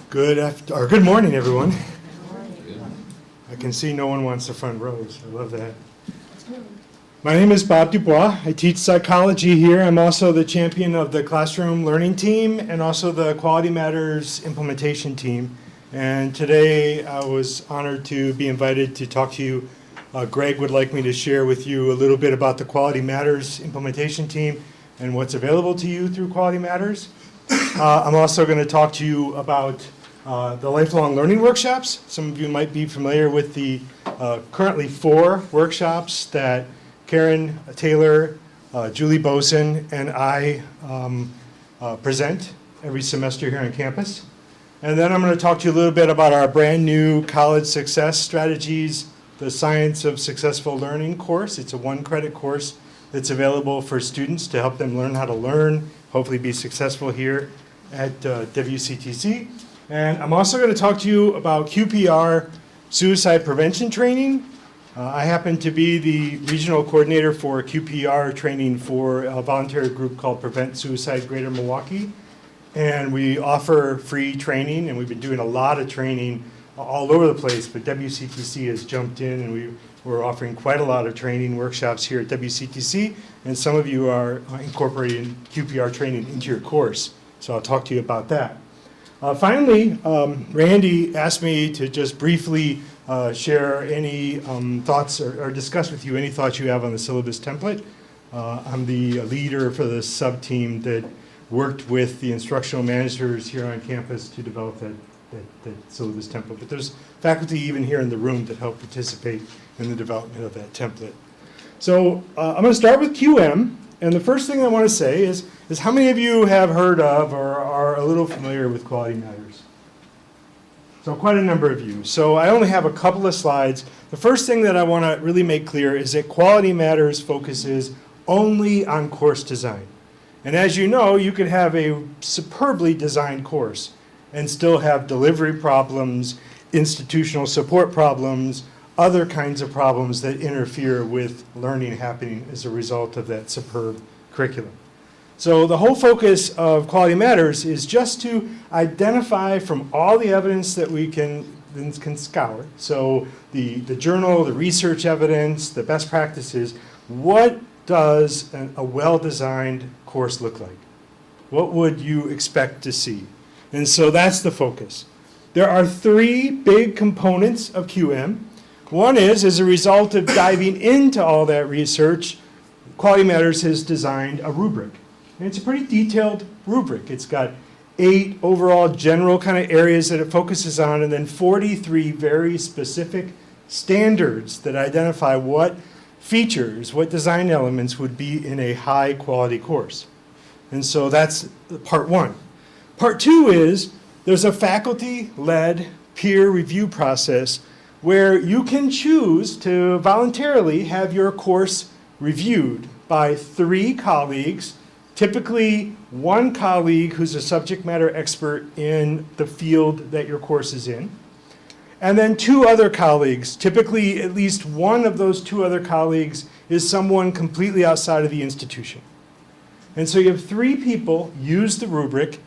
Good morning, everyone. I can see no one wants the front rows. I love that. My name is Bob DuBois. I teach psychology here. I'm also the champion of the classroom learning team and also the Quality Matters implementation team. And today I was honored to be invited to talk to you. Greg would like me to share with you a little bit about the Quality Matters implementation team and what's available to you through Quality Matters. I'm also going to talk to you about the lifelong learning workshops. Some of you might be familiar with the currently 4 workshops that Karen Taylor, Julie Boson, and I present every semester here on campus. And then I'm going to talk to you a little bit about our brand new college success strategies, the Science of Successful Learning course. It's a 1-credit course that's available for students to help them learn how to learn, hopefully be successful here at WCTC. And I'm also going to talk to you about QPR suicide prevention training. I happen to be the regional coordinator for QPR training for a voluntary group called Prevent Suicide Greater Milwaukee. And we offer free training, and we've been doing a lot of training all over the place, but WCTC has jumped in, and we're offering quite a lot of training workshops here at WCTC, and some of you are incorporating QPR training into your course, so I'll talk to you about that. Finally, Randy asked me to just briefly share any thoughts or discuss with you any thoughts you have on the syllabus template. I'm the leader for the sub-team that worked with the instructional managers here on campus to develop that syllabus template. But there's faculty even here in the room that help participate in the development of that template. So I'm going to start with QM. And the first thing I want to say is how many of you have heard of or are a little familiar with Quality Matters? So quite a number of you. So I only have a couple of slides. The first thing that I want to really make clear is that Quality Matters focuses only on course design. And as you know, you could have a superbly designed course and still have delivery problems, institutional support problems, other kinds of problems that interfere with learning happening as a result of that superb curriculum. So the whole focus of Quality Matters is just to identify from all the evidence that we can scour, so the journal, the research evidence, the best practices, what does a well-designed course look like? What would you expect to see? And so that's the focus. There are 3 big components of QM. One is, as a result of diving into all that research, Quality Matters has designed a rubric. And it's a pretty detailed rubric. It's got 8 overall general kind of areas that it focuses on, and then 43 very specific standards that identify what features, what design elements would be in a high quality course. And so that's part 1. Part 2 is there's a faculty-led peer review process where you can choose to voluntarily have your course reviewed by 3 colleagues, typically 1 colleague who's a subject matter expert in the field that your course is in, and then 2 other colleagues. Typically, at least one of those 2 other colleagues is someone completely outside of the institution. And so you have 3 people use the rubric,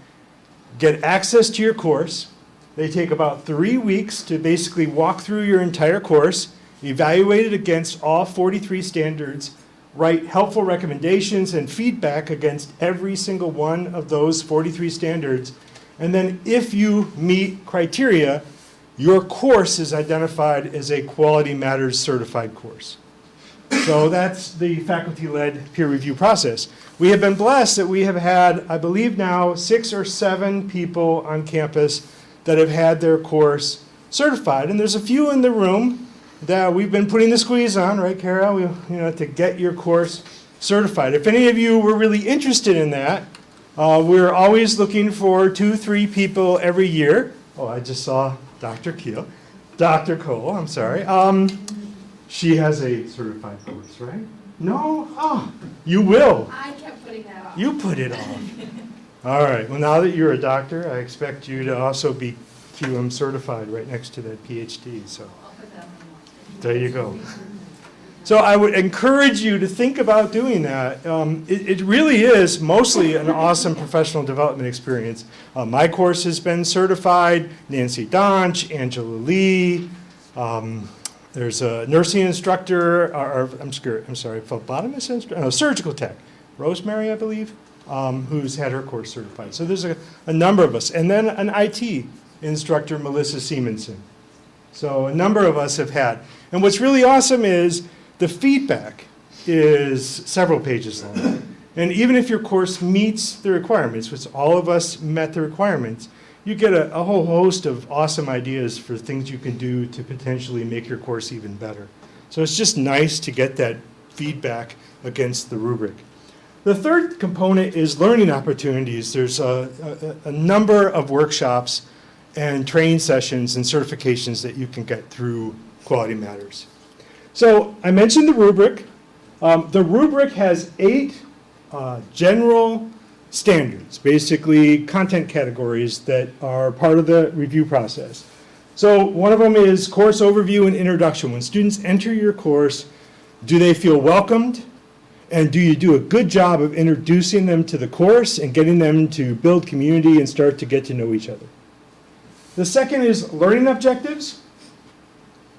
get access to your course. They take about 3 weeks to basically walk through your entire course, evaluate it against all 43 standards, write helpful recommendations and feedback against every single one of those 43 standards. And then if you meet criteria, your course is identified as a Quality Matters certified course. So that's the faculty-led peer review process. We have been blessed that we have had, I believe now, 6 or 7 people on campus that have had their course certified. And there's a few in the room that we've been putting the squeeze on, right, Kara? To get your course certified. If any of you were really interested in that, we're always looking for 2-3 people every year. Oh, I just saw Dr. Cole, I'm sorry. She has a certified course, right? No? Oh, you will. I kept putting that off. You put it off. All right. Well, now that you're a doctor, I expect you to also be QM certified right next to that PhD. So I'll put that on the list. there you go. So I would encourage you to think about doing that. It really is mostly an awesome professional development experience. My course has been certified. Nancy Donch, Angela Lee. There's a nursing instructor, phlebotomist instructor, surgical tech, Rosemary, I believe, who's had her course certified. So there's a number of us. And then an IT instructor, Melissa Siemensen. So a number of us have had. And what's really awesome is the feedback is several pages long. And even if your course meets the requirements, which all of us met the requirements, you get a whole host of awesome ideas for things you can do to potentially make your course even better. So it's just nice to get that feedback against the rubric. The third component is learning opportunities. There's a number of workshops and training sessions and certifications that you can get through Quality Matters. So I mentioned the rubric. The rubric has 8 general standards, basically content categories that are part of the review process. So one of them is course overview and introduction. When students enter your course, do they feel welcomed? And do you do a good job of introducing them to the course and getting them to build community and start to get to know each other? The second is learning objectives,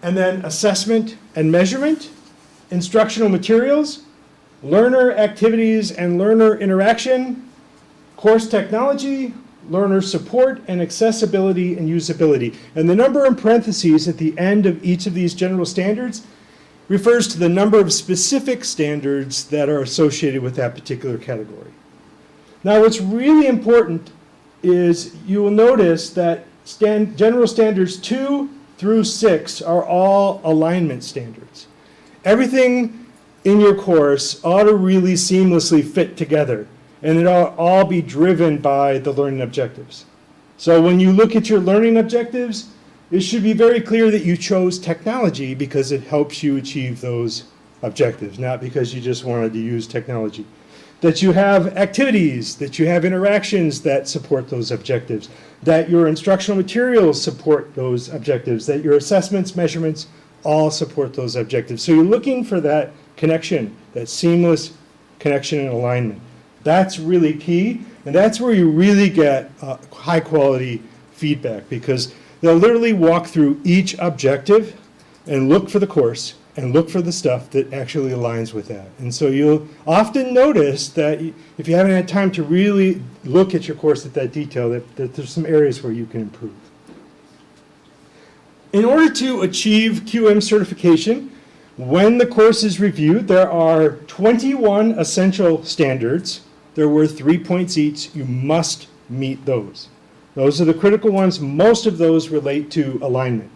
and then assessment and measurement, instructional materials, learner activities and learner interaction, course technology, learner support, and accessibility and usability. And the number in parentheses at the end of each of these general standards refers to the number of specific standards that are associated with that particular category. Now, what's really important is you will notice that general standards 2 through 6 are all alignment standards. Everything in your course ought to really seamlessly fit together, and it ought all be driven by the learning objectives. So when you look at your learning objectives, it should be very clear that you chose technology because it helps you achieve those objectives, not because you just wanted to use technology. That you have activities, that you have interactions that support those objectives, that your instructional materials support those objectives, that your assessments, measurements, all support those objectives. So you're looking for that connection, that seamless connection and alignment. That's really key, and that's where you really get high quality feedback, because they'll literally walk through each objective and look for the course and look for the stuff that actually aligns with that. And so you'll often notice that if you haven't had time to really look at your course at that detail, that there's some areas where you can improve. In order to achieve QM certification, when the course is reviewed, there are 21 essential standards. They're worth 3 points each. You must meet those. Those are the critical ones. Most of those relate to alignment.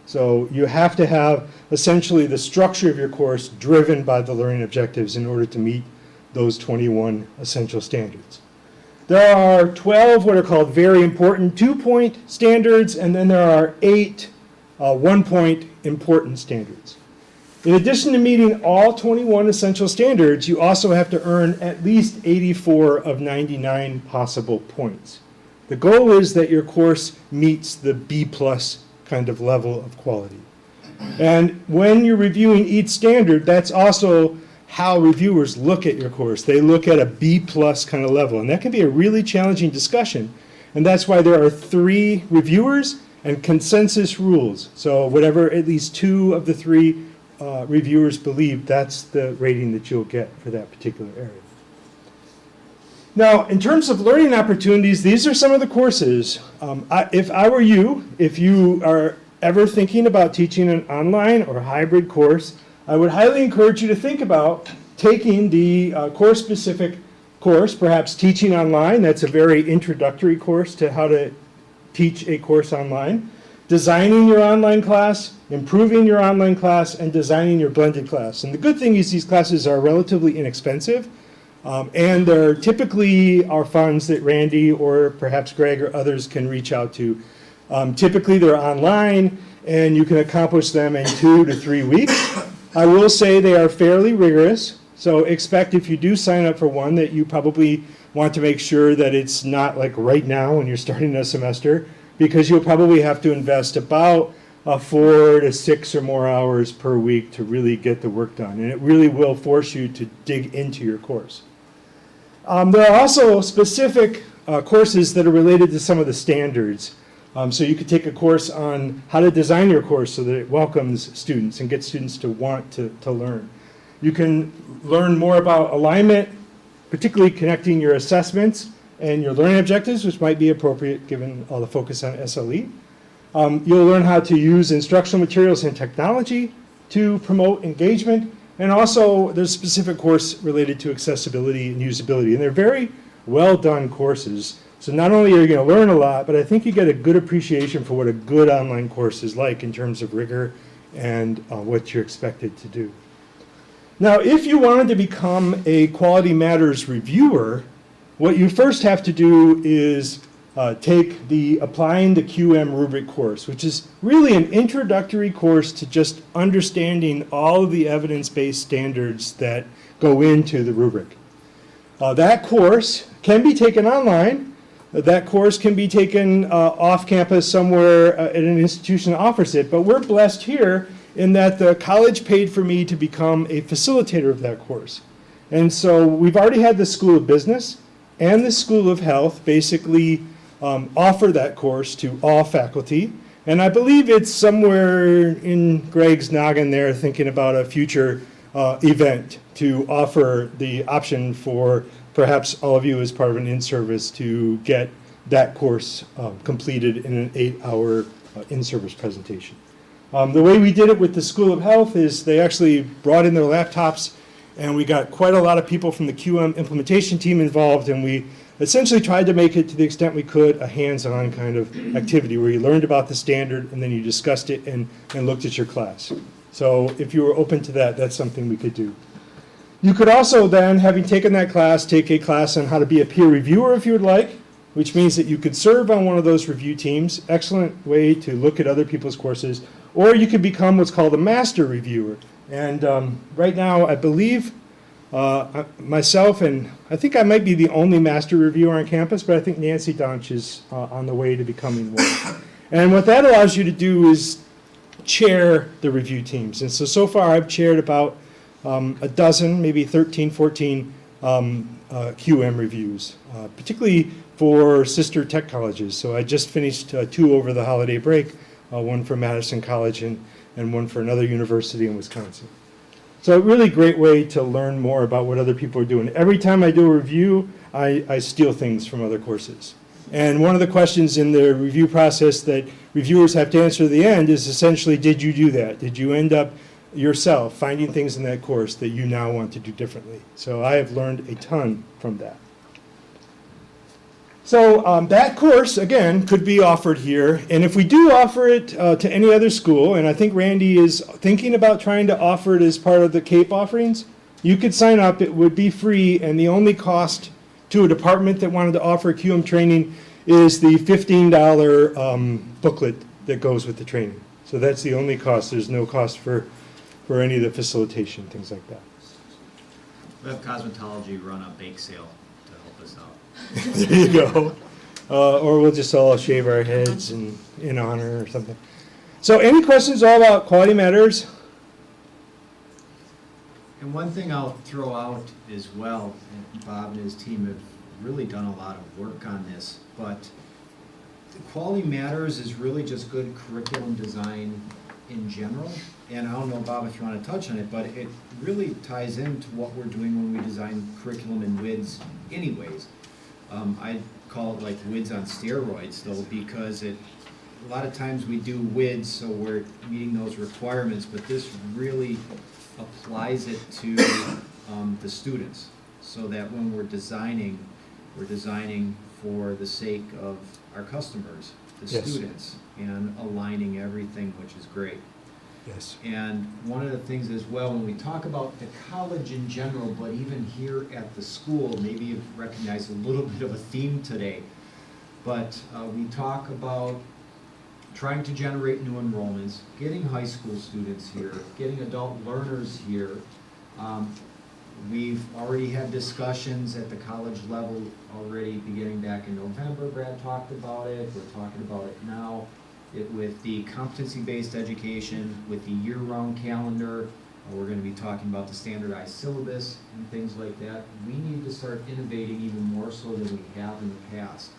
So you have to have essentially the structure of your course driven by the learning objectives in order to meet those 21 essential standards. There are 12 what are called very important 2-point standards, and then there are 8 1-point important standards. In addition to meeting all 21 essential standards, you also have to earn at least 84 of 99 possible points. The goal is that your course meets the B+ kind of level of quality. And when you're reviewing each standard, that's also how reviewers look at your course. They look at a B+ kind of level, and that can be a really challenging discussion. And that's why there are 3 reviewers and consensus rules. So whatever at least 2 of the 3 reviewers believe, that's the rating that you'll get for that particular area. Now, in terms of learning opportunities, these are some of the courses. If I were you, if you are ever thinking about teaching an online or hybrid course, I would highly encourage you to think about taking the course-specific course, perhaps teaching online. That's a very introductory course to how to teach a course online. Designing your online class, improving your online class, and designing your blended class. And the good thing is these classes are relatively inexpensive. And there typically are funds that Randy or perhaps Greg or others can reach out to. Typically they're online, and you can accomplish them in 2 to 3 weeks. I will say they are fairly rigorous, so expect if you do sign up for one that you probably want to make sure that it's not like right now when you're starting a semester, because you'll probably have to invest about 4 to 6 or more hours per week to really get the work done. And it really will force you to dig into your course. There are also specific courses that are related to some of the standards. So you could take a course on how to design your course so that it welcomes students and gets students to want to learn. You can learn more about alignment, particularly connecting your assessments and your learning objectives, which might be appropriate given all the focus on SLE. You'll learn how to use instructional materials and technology to promote engagement. And also, there's a specific course related to accessibility and usability. And they're very well done courses. So not only are you going to learn a lot, but I think you get a good appreciation for what a good online course is like in terms of rigor and what you're expected to do. Now, if you wanted to become a Quality Matters reviewer, what you first have to do is take the Applying the QM rubric course, which is really an introductory course to just understanding all of the evidence-based standards that go into the rubric. That course can be taken online. That course can be taken off campus somewhere at an institution that offers it, but we're blessed here in that the college paid for me to become a facilitator of that course. And so we've already had the School of Business and the School of Health basically offer that course to all faculty. And I believe it's somewhere in Greg's noggin there thinking about a future event to offer the option for perhaps all of you as part of an in-service to get that course completed in an 8-hour in-service presentation. The way we did it with the School of Health is they actually brought in their laptops, and we got quite a lot of people from the QM implementation team involved, and we essentially tried to make it, to the extent we could, a hands-on kind of activity where you learned about the standard and then you discussed it and looked at your class. So if you were open to that, that's something we could do. You could also then, having taken that class, take a class on how to be a peer reviewer if you would like, which means that you could serve on one of those review teams. Excellent way to look at other people's courses. Or you could become what's called a master reviewer. And right now, I believe myself, and I think I might be the only master reviewer on campus, but I think Nancy Donch is on the way to becoming one. And what that allows you to do is chair the review teams. And so far I've chaired about a dozen, maybe 13, 14 QM reviews, particularly for sister tech colleges. So I just finished 2 over the holiday break, one for Madison College and one for another university in Wisconsin. So a really great way to learn more about what other people are doing. Every time I do a review, I steal things from other courses. And one of the questions in the review process that reviewers have to answer at the end is essentially, did you do that? Did you end up yourself finding things in that course that you now want to do differently? So I have learned a ton from that. So that course, again, could be offered here. And if we do offer it to any other school, and I think Randy is thinking about trying to offer it as part of the CAPE offerings, you could sign up. It would be free, and the only cost to a department that wanted to offer QM training is the $15 booklet that goes with the training. So that's the only cost. There's no cost for any of the facilitation, things like that. We have cosmetology run a bake sale to help us out. There you go. Or we'll just all shave our heads in honor or something. So any questions all about Quality Matters? And one thing I'll throw out as well, and Bob and his team have really done a lot of work on this, but Quality Matters is really just good curriculum design in general. And I don't know, Bob, if you want to touch on it, but it really ties into what we're doing when we design curriculum in WIDS anyways. I call it like WIDS on steroids, though, because a lot of times we do WIDS, so we're meeting those requirements, but this really applies it to the students, so that when we're designing for the sake of our customers, the Yes. students, and aligning everything, which is great. Yes. And one of the things as well, when we talk about the college in general, but even here at the school, maybe you've recognized a little bit of a theme today, but we talk about trying to generate new enrollments, getting high school students here, getting adult learners here. We've already had discussions at the college level already beginning back in November. Brad talked about it. We're talking about it now. with the competency-based education, with the year-round calendar. We're going to be talking about the standardized syllabus and things like that. We need to start innovating even more so than we have in the past.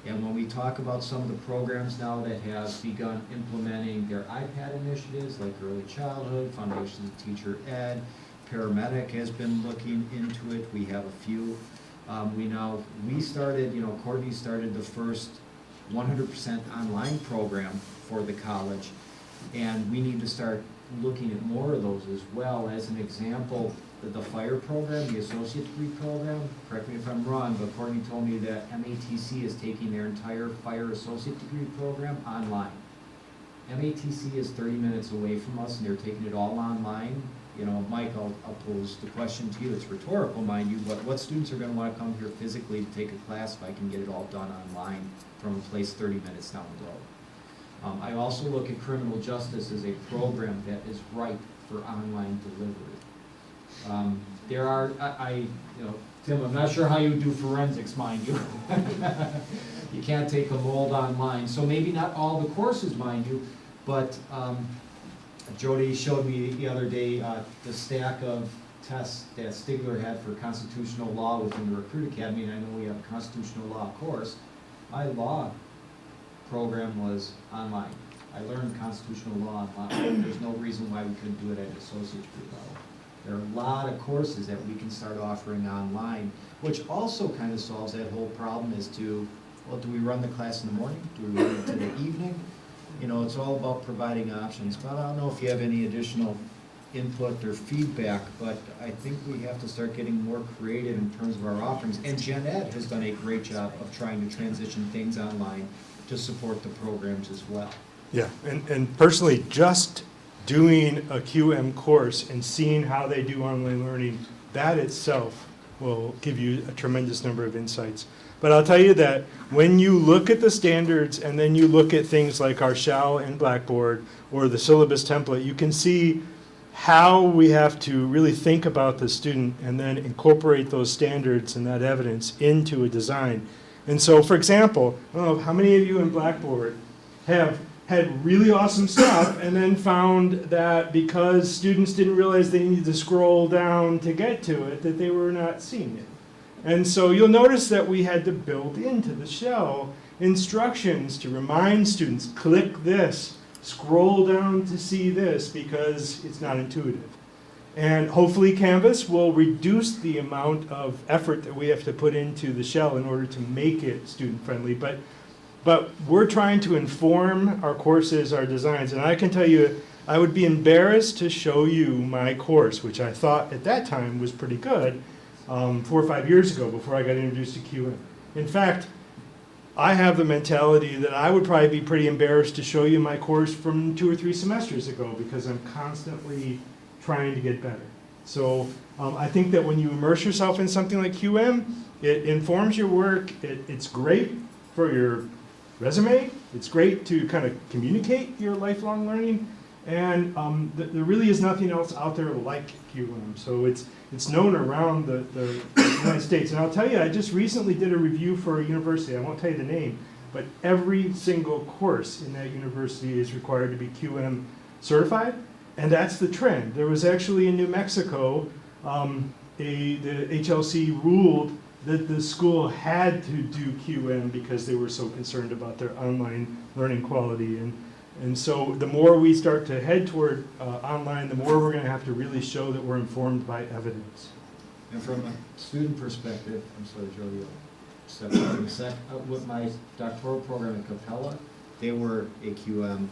And when we talk about some of the programs now that have begun implementing their iPad initiatives, like Early Childhood, Foundations of Teacher Ed, Paramedic has been looking into it. We have a few. We started, Courtney started the first 100% online program for the college, and we need to start looking at more of those as well. As an example, the fire program, the associate degree program, correct me if I'm wrong, but Courtney told me that MATC is taking their entire fire associate degree program online. MATC is 30 minutes away from us, and they're taking it all online. Mike, I'll pose the question to you. It's rhetorical, mind you, but what students are going to want to come here physically to take a class if I can get it all done online from a place 30 minutes down the road? I also look at criminal justice as a program that is ripe for online delivery. Tim, I'm not sure how you do forensics, mind you. You can't take a mold online, so maybe not all the courses, mind you, but Jody showed me the other day the stack of tests that Stigler had for constitutional law within the Recruit Academy, and I know we have a constitutional law course. My law program was online. I learned constitutional law online. There's no reason why we couldn't do it at associate degree level. There are a lot of courses that we can start offering online, which also kind of solves that whole problem as to, well, do we run the class in the morning? Do we run it to the evening? It's all about providing options. But I don't know if you have any additional input or feedback, but I think we have to start getting more creative in terms of our offerings. And Gen Ed has done a great job of trying to transition things online to support the programs as well. Yeah, and personally, just doing a QM course and seeing how they do online learning, that itself will give you a tremendous number of insights. But I'll tell you that when you look at the standards and then you look at things like our Shell and Blackboard or the syllabus template, you can see how we have to really think about the student and then incorporate those standards and that evidence into a design. And so, for example, I don't know how many of you in Blackboard have had really awesome stuff and then found that because students didn't realize they needed to scroll down to get to it, that they were not seeing it. And so you'll notice that we had to build into the shell instructions to remind students, click this, scroll down to see this, because it's not intuitive. And hopefully Canvas will reduce the amount of effort that we have to put into the shell in order to make it student-friendly. But we're trying to inform our courses, our designs, and I can tell you, I would be embarrassed to show you my course, which I thought at that time was pretty good, 4 or 5 years ago before I got introduced to QM. In fact, I have the mentality that I would probably be pretty embarrassed to show you my course from 2 or 3 semesters ago because I'm constantly trying to get better. So I think that when you immerse yourself in something like QM, it informs your work, it's great for your resume, it's great to kind of communicate your lifelong learning, and there really is nothing else out there like QM. So it's known around the United States. And I'll tell you, I just recently did a review for a university, I won't tell you the name, but every single course in that university is required to be QM certified, and that's the trend. There was actually in New Mexico, the HLC ruled that the school had to do QM because they were so concerned about their online learning quality. And so the more we start to head toward online, the more we're going to have to really show that we're informed by evidence. And from a student perspective, I'm sorry, Jody, I'll step up in a sec. With my doctoral program at Capella, they were a QM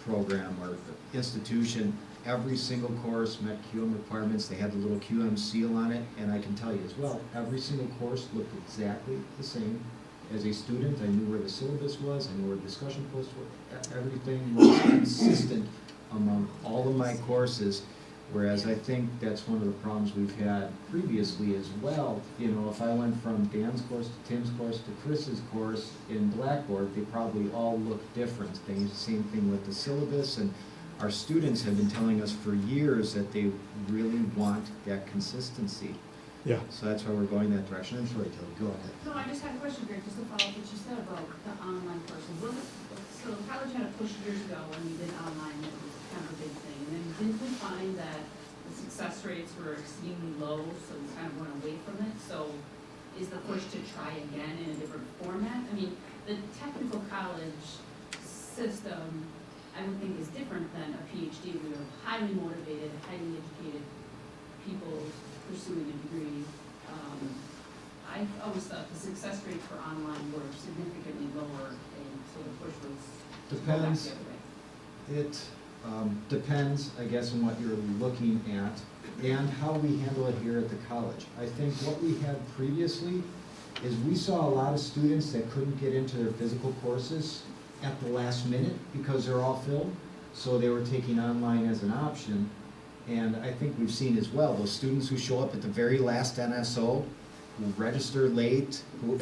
program or institution. Every single course met QM requirements. They had the little QM seal on it, and I can tell you as well, every single course looked exactly the same. As a student, I knew where the syllabus was, I knew where the discussion posts were. Everything was consistent among all of my courses, whereas I think that's one of the problems we've had previously as well. If I went from Dan's course to Tim's course to Chris's course in Blackboard, they probably all look different. Same thing with the syllabus, and our students have been telling us for years that they really want that consistency. Yeah. So that's why we're going that direction. I'm sorry, Kelly, go ahead. No, I just had a question, Greg, just to follow up what you said about the online courses. So the college had a push years ago when we did online, it was kind of a big thing. And then didn't we find that the success rates were exceedingly low, so we kind of went away from it? So is the push to try again in a different format? I mean, the technical college system, I would think, is different than a PhD. We are highly motivated, highly educated people pursuing a degree. I always thought the success rates for online were significantly lower, and so the push was to go back Depends. the other way. It depends, I guess, on what you're looking at and how we handle it here at the college. I think what we had previously is we saw a lot of students that couldn't get into their physical courses at the last minute because they're all filled, so they were taking online as an option. And I think we've seen as well, those students who show up at the very last NSO, who register late, who,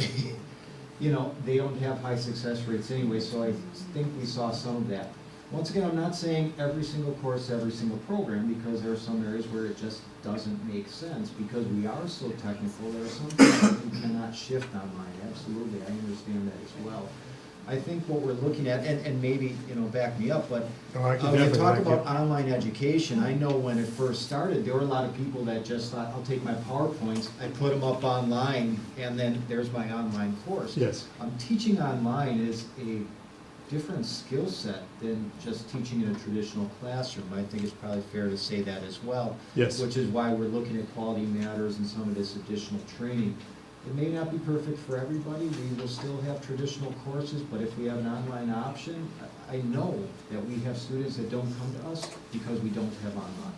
you know, they don't have high success rates anyway, so I think we saw some of that. Once again, I'm not saying every single course, every single program, because there are some areas where it just doesn't make sense, because we are so technical. There are some things that we cannot shift online. Absolutely, I understand that as well. I think what we're looking at, and maybe, you know, back me up, but I can when you definitely talk back you about up. online education, I know when it first started, there were a lot of people that just thought, I'll take my PowerPoints, I put them up online, and then there's my online course. Yes. Teaching online is a different skill set than just teaching in a traditional classroom. I think it's probably fair to say that as well. Yes. Which is why we're looking at Quality Matters and some of this additional training. It may not be perfect for everybody. We will still have traditional courses, but if we have an online option, I know that we have students that don't come to us because we don't have online.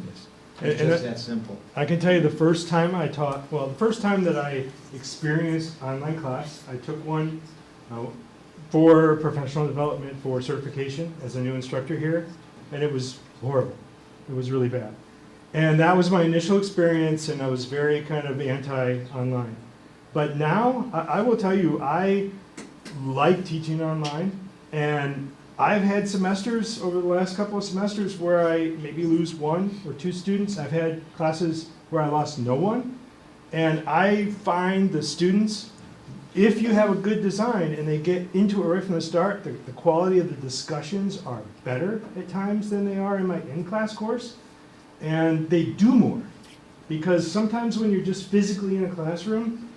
Yes. It's And just that simple. I can tell you the first time I taught, well, the first time that I experienced online class, I took one for professional development for certification as a new instructor here, and it was horrible. It was really bad. And that was my initial experience, and I was very kind of anti-online. But now, I will tell you, I like teaching online, and I've had semesters over the last couple of semesters where I maybe lose one or two students. I've had classes where I lost no one, and I find the students, if you have a good design and they get into it right from the start, the quality of the discussions are better at times than they are in my in-class course. And they do more, because sometimes when you're just physically in a classroom,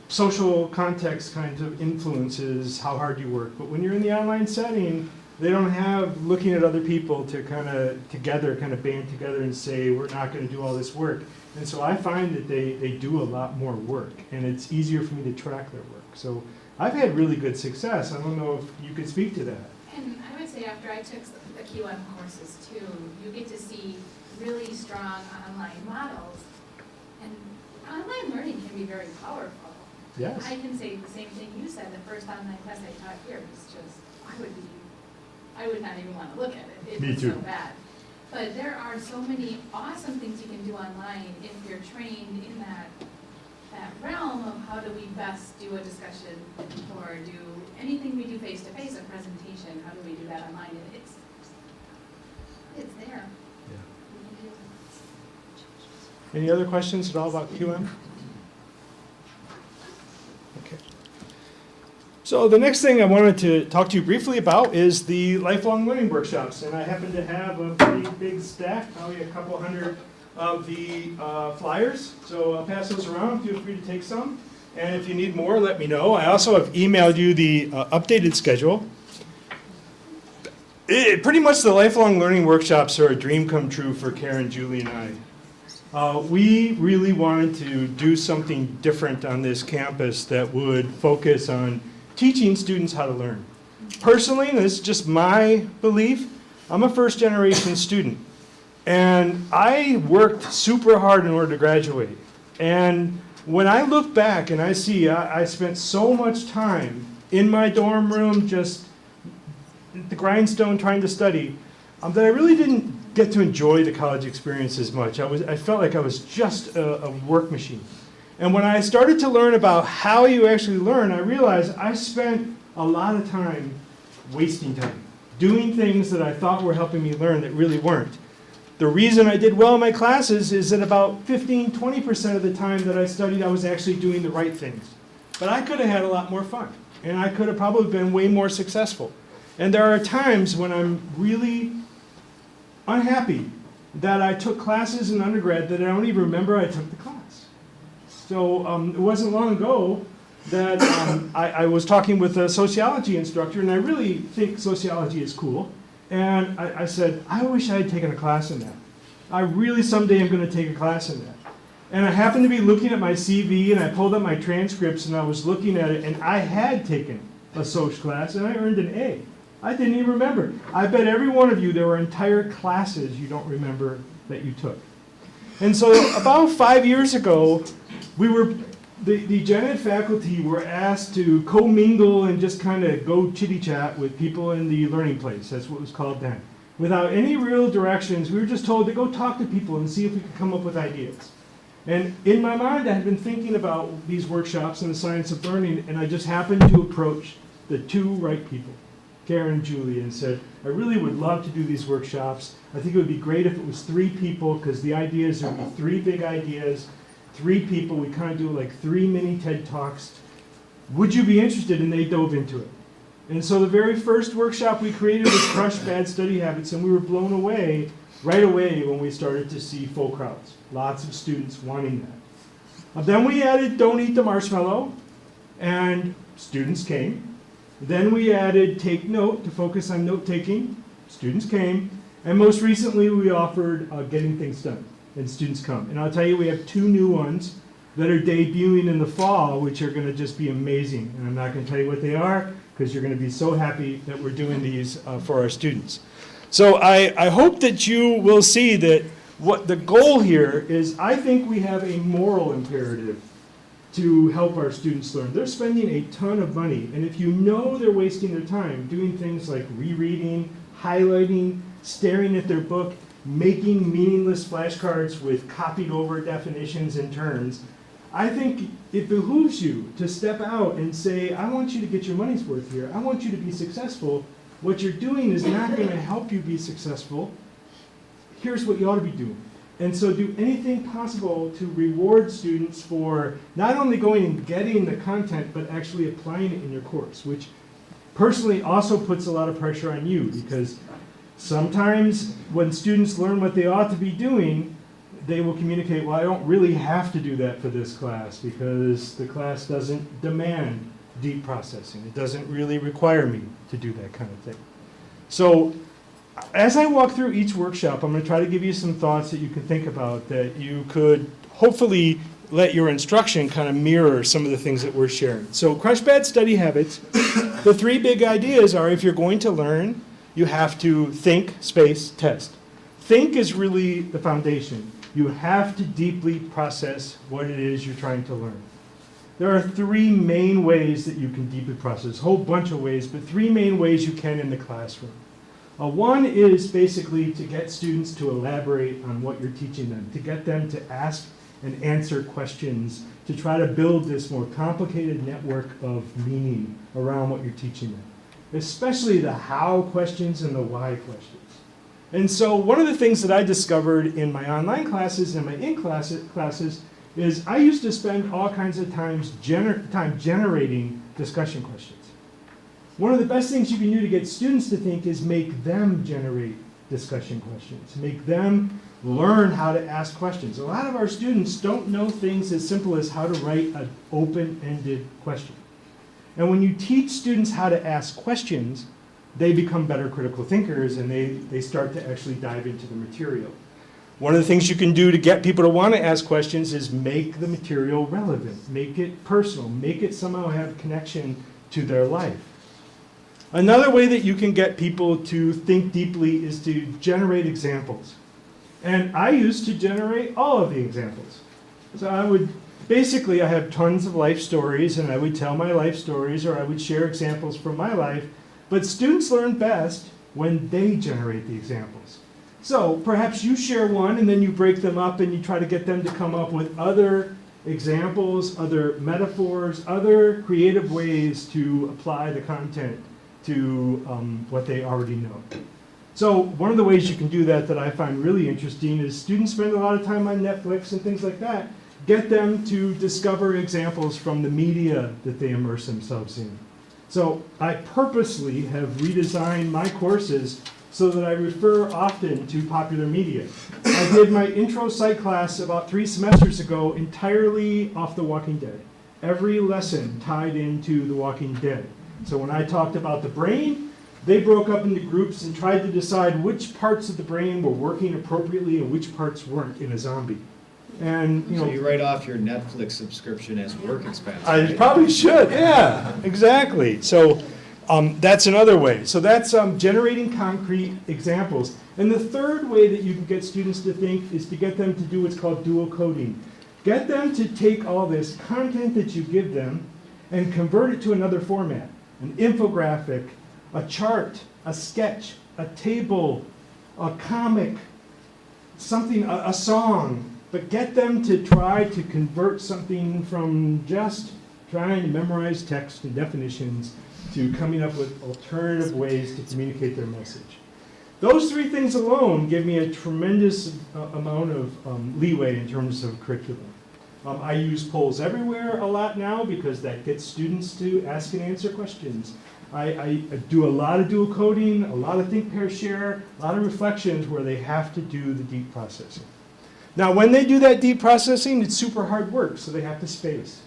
social context kind of influences how hard you work. But when you're in the online setting, they don't have looking at other people to kind of together, kind of band together and say, we're not going to do all this work. And so I find that they do a lot more work, and it's easier for me to track their work. So I've had really good success. I don't know if you could speak to that. And I would say after I took the QM courses too, you get to see really strong online models. And online learning can be very powerful. Yes. I can say the same thing you said. The first online class I taught here was just, I would not even want to look at it. It Me was too. so bad. But there are so many awesome things you can do online if you're trained in that realm of how do we best do a discussion or do anything we do face-to-face, a presentation, how do we do that online? And it's there. Any other questions at all about QM? Okay. So the next thing I wanted to talk to you briefly about is the lifelong learning workshops. And I happen to have a pretty big stack, probably a couple hundred of the flyers. So I'll pass those around. Feel free to take some. And if you need more, let me know. I also have emailed you the updated schedule. Pretty much the lifelong learning workshops are a dream come true for Karen, Julie, and I. We really wanted to do something different on this campus that would focus on teaching students how to learn. Personally, and this is just my belief, I'm a first-generation student. And I worked super hard in order to graduate. And when I look back and I see I spent so much time in my dorm room just at the grindstone trying to study, that I really didn't get to enjoy the college experience as much. I felt like I was just a work machine. And when I started to learn about how you actually learn, I realized I spent a lot of time wasting time, doing things that I thought were helping me learn that really weren't. The reason I did well in my classes is that about 15-20% of the time that I studied, I was actually doing the right things. But I could have had a lot more fun, and I could have probably been way more successful. And there are times when I'm really unhappy that I took classes in undergrad that I don't even remember I took the class. So it wasn't long ago that I was talking with a sociology instructor, and I really think sociology is cool. And I said, I wish I had taken a class in that. I really someday am going to take a class in that. And I happened to be looking at my CV, and I pulled up my transcripts, and I was looking at it, and I had taken a social class, and I earned an A. I didn't even remember. I bet every one of you, there were entire classes you don't remember that you took. And so about 5 years ago, the gen ed faculty were asked to commingle and just kind of go chitty-chat with people in the learning place. That's what it was called then. Without any real directions, we were just told to go talk to people and see if we could come up with ideas. And in my mind, I had been thinking about these workshops in the science of learning, and I just happened to approach the two right people, Karen and Julie, and said, I really would love to do these workshops. I think it would be great if it was 3 people, because the idea is there would be 3 big ideas, 3 people. We kind of do like 3 mini TED Talks. Would you be interested? And they dove into it. And so the very first workshop we created was Crush Bad Study Habits, and we were blown away right away when we started to see full crowds. Lots of students wanting that. Then we added Don't Eat the Marshmallow, and students came. Then we added Take Note to focus on note-taking. Students came. And most recently, we offered Getting Things Done, and students come. And I'll tell you, we have 2 new ones that are debuting in the fall, which are going to just be amazing. And I'm not going to tell you what they are, because you're going to be so happy that we're doing these for our students. So I hope that you will see that what the goal here is, I think we have a moral imperative to help our students learn. They're spending a ton of money, and if you know they're wasting their time doing things like rereading, highlighting, staring at their book, making meaningless flashcards with copied over definitions and terms, I think it behooves you to step out and say, I want you to get your money's worth here. I want you to be successful. What you're doing is not going to help you be successful. Here's what you ought to be doing. And so do anything possible to reward students for not only going and getting the content, but actually applying it in your course, which personally also puts a lot of pressure on you, because sometimes when students learn what they ought to be doing, they will communicate, well, I don't really have to do that for this class because the class doesn't demand deep processing. It doesn't really require me to do that kind of thing. So as I walk through each workshop, I'm going to try to give you some thoughts that you can think about, that you could hopefully let your instruction kind of mirror some of the things that we're sharing. So Crush Bad Study Habits, the 3 big ideas are, if you're going to learn, you have to think, space, test. Think is really the foundation. You have to deeply process what it is you're trying to learn. There are 3 main ways that you can deeply process, a whole bunch of ways, but 3 main ways you can in the classroom. One is basically to get students to elaborate on what you're teaching them, to get them to ask and answer questions, to try to build this more complicated network of meaning around what you're teaching them, especially the how questions and the why questions. And so one of the things that I discovered in my online classes and my in-class classes is I used to spend all kinds of time generating discussion questions. One of the best things you can do to get students to think is make them generate discussion questions, make them learn how to ask questions. A lot of our students don't know things as simple as how to write an open-ended question. And when you teach students how to ask questions, they become better critical thinkers, and they start to actually dive into the material. One of the things you can do to get people to want to ask questions is make the material relevant, make it personal, make it somehow have connection to their life. Another way that you can get people to think deeply is to generate examples. And I used to generate all of the examples. So I have tons of life stories, and I would tell my life stories, or I would share examples from my life. But students learn best when they generate the examples. So perhaps you share one, and then you break them up, and you try to get them to come up with other examples, other metaphors, other creative ways to apply the content to what they already know. So one of the ways you can do that I find really interesting is students spend a lot of time on Netflix and things like that. Get them to discover examples from the media that they immerse themselves in. So I purposely have redesigned my courses so that I refer often to popular media. I did my intro psych class about 3 semesters ago entirely off The Walking Dead. Every lesson tied into The Walking Dead. So when I talked about the brain, they broke up into groups and tried to decide which parts of the brain were working appropriately and which parts weren't in a zombie. And So you write off your Netflix subscription as work expense, I right? probably should, yeah, exactly. So that's another way. So that's generating concrete examples. And the third way that you can get students to think is to get them to do what's called dual coding. Get them to take all this content that you give them and convert it to another format. An infographic, a chart, a sketch, a table, a comic, something, a song. But get them to try to convert something from just trying to memorize text and definitions to coming up with alternative ways to communicate their message. Those 3 things alone give me a tremendous amount of leeway in terms of curriculum. I use polls everywhere a lot now because that gets students to ask and answer questions. I do a lot of dual coding, a lot of think, pair, share, a lot of reflections where they have to do the deep processing. Now, when they do that deep processing, it's super hard work, so they have to space.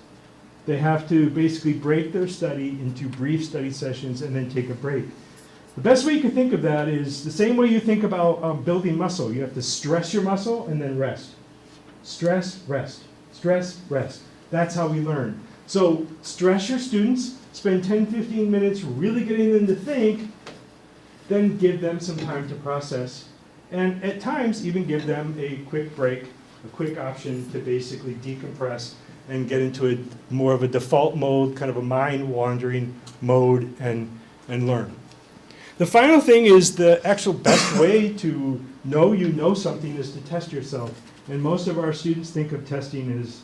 They have to basically break their study into brief study sessions and then take a break. The best way you can think of that is the same way you think about building muscle. You have to stress your muscle and then rest. Stress, rest. Stress, rest. That's how we learn. So stress your students, spend 10, 15 minutes really getting them to think, then give them some time to process. And at times, even give them a quick break, a quick option to basically decompress and get into a more of a default mode, kind of a mind-wandering mode, and learn. The final thing is the actual best way to know you know something is to test yourself. And most of our students think of testing as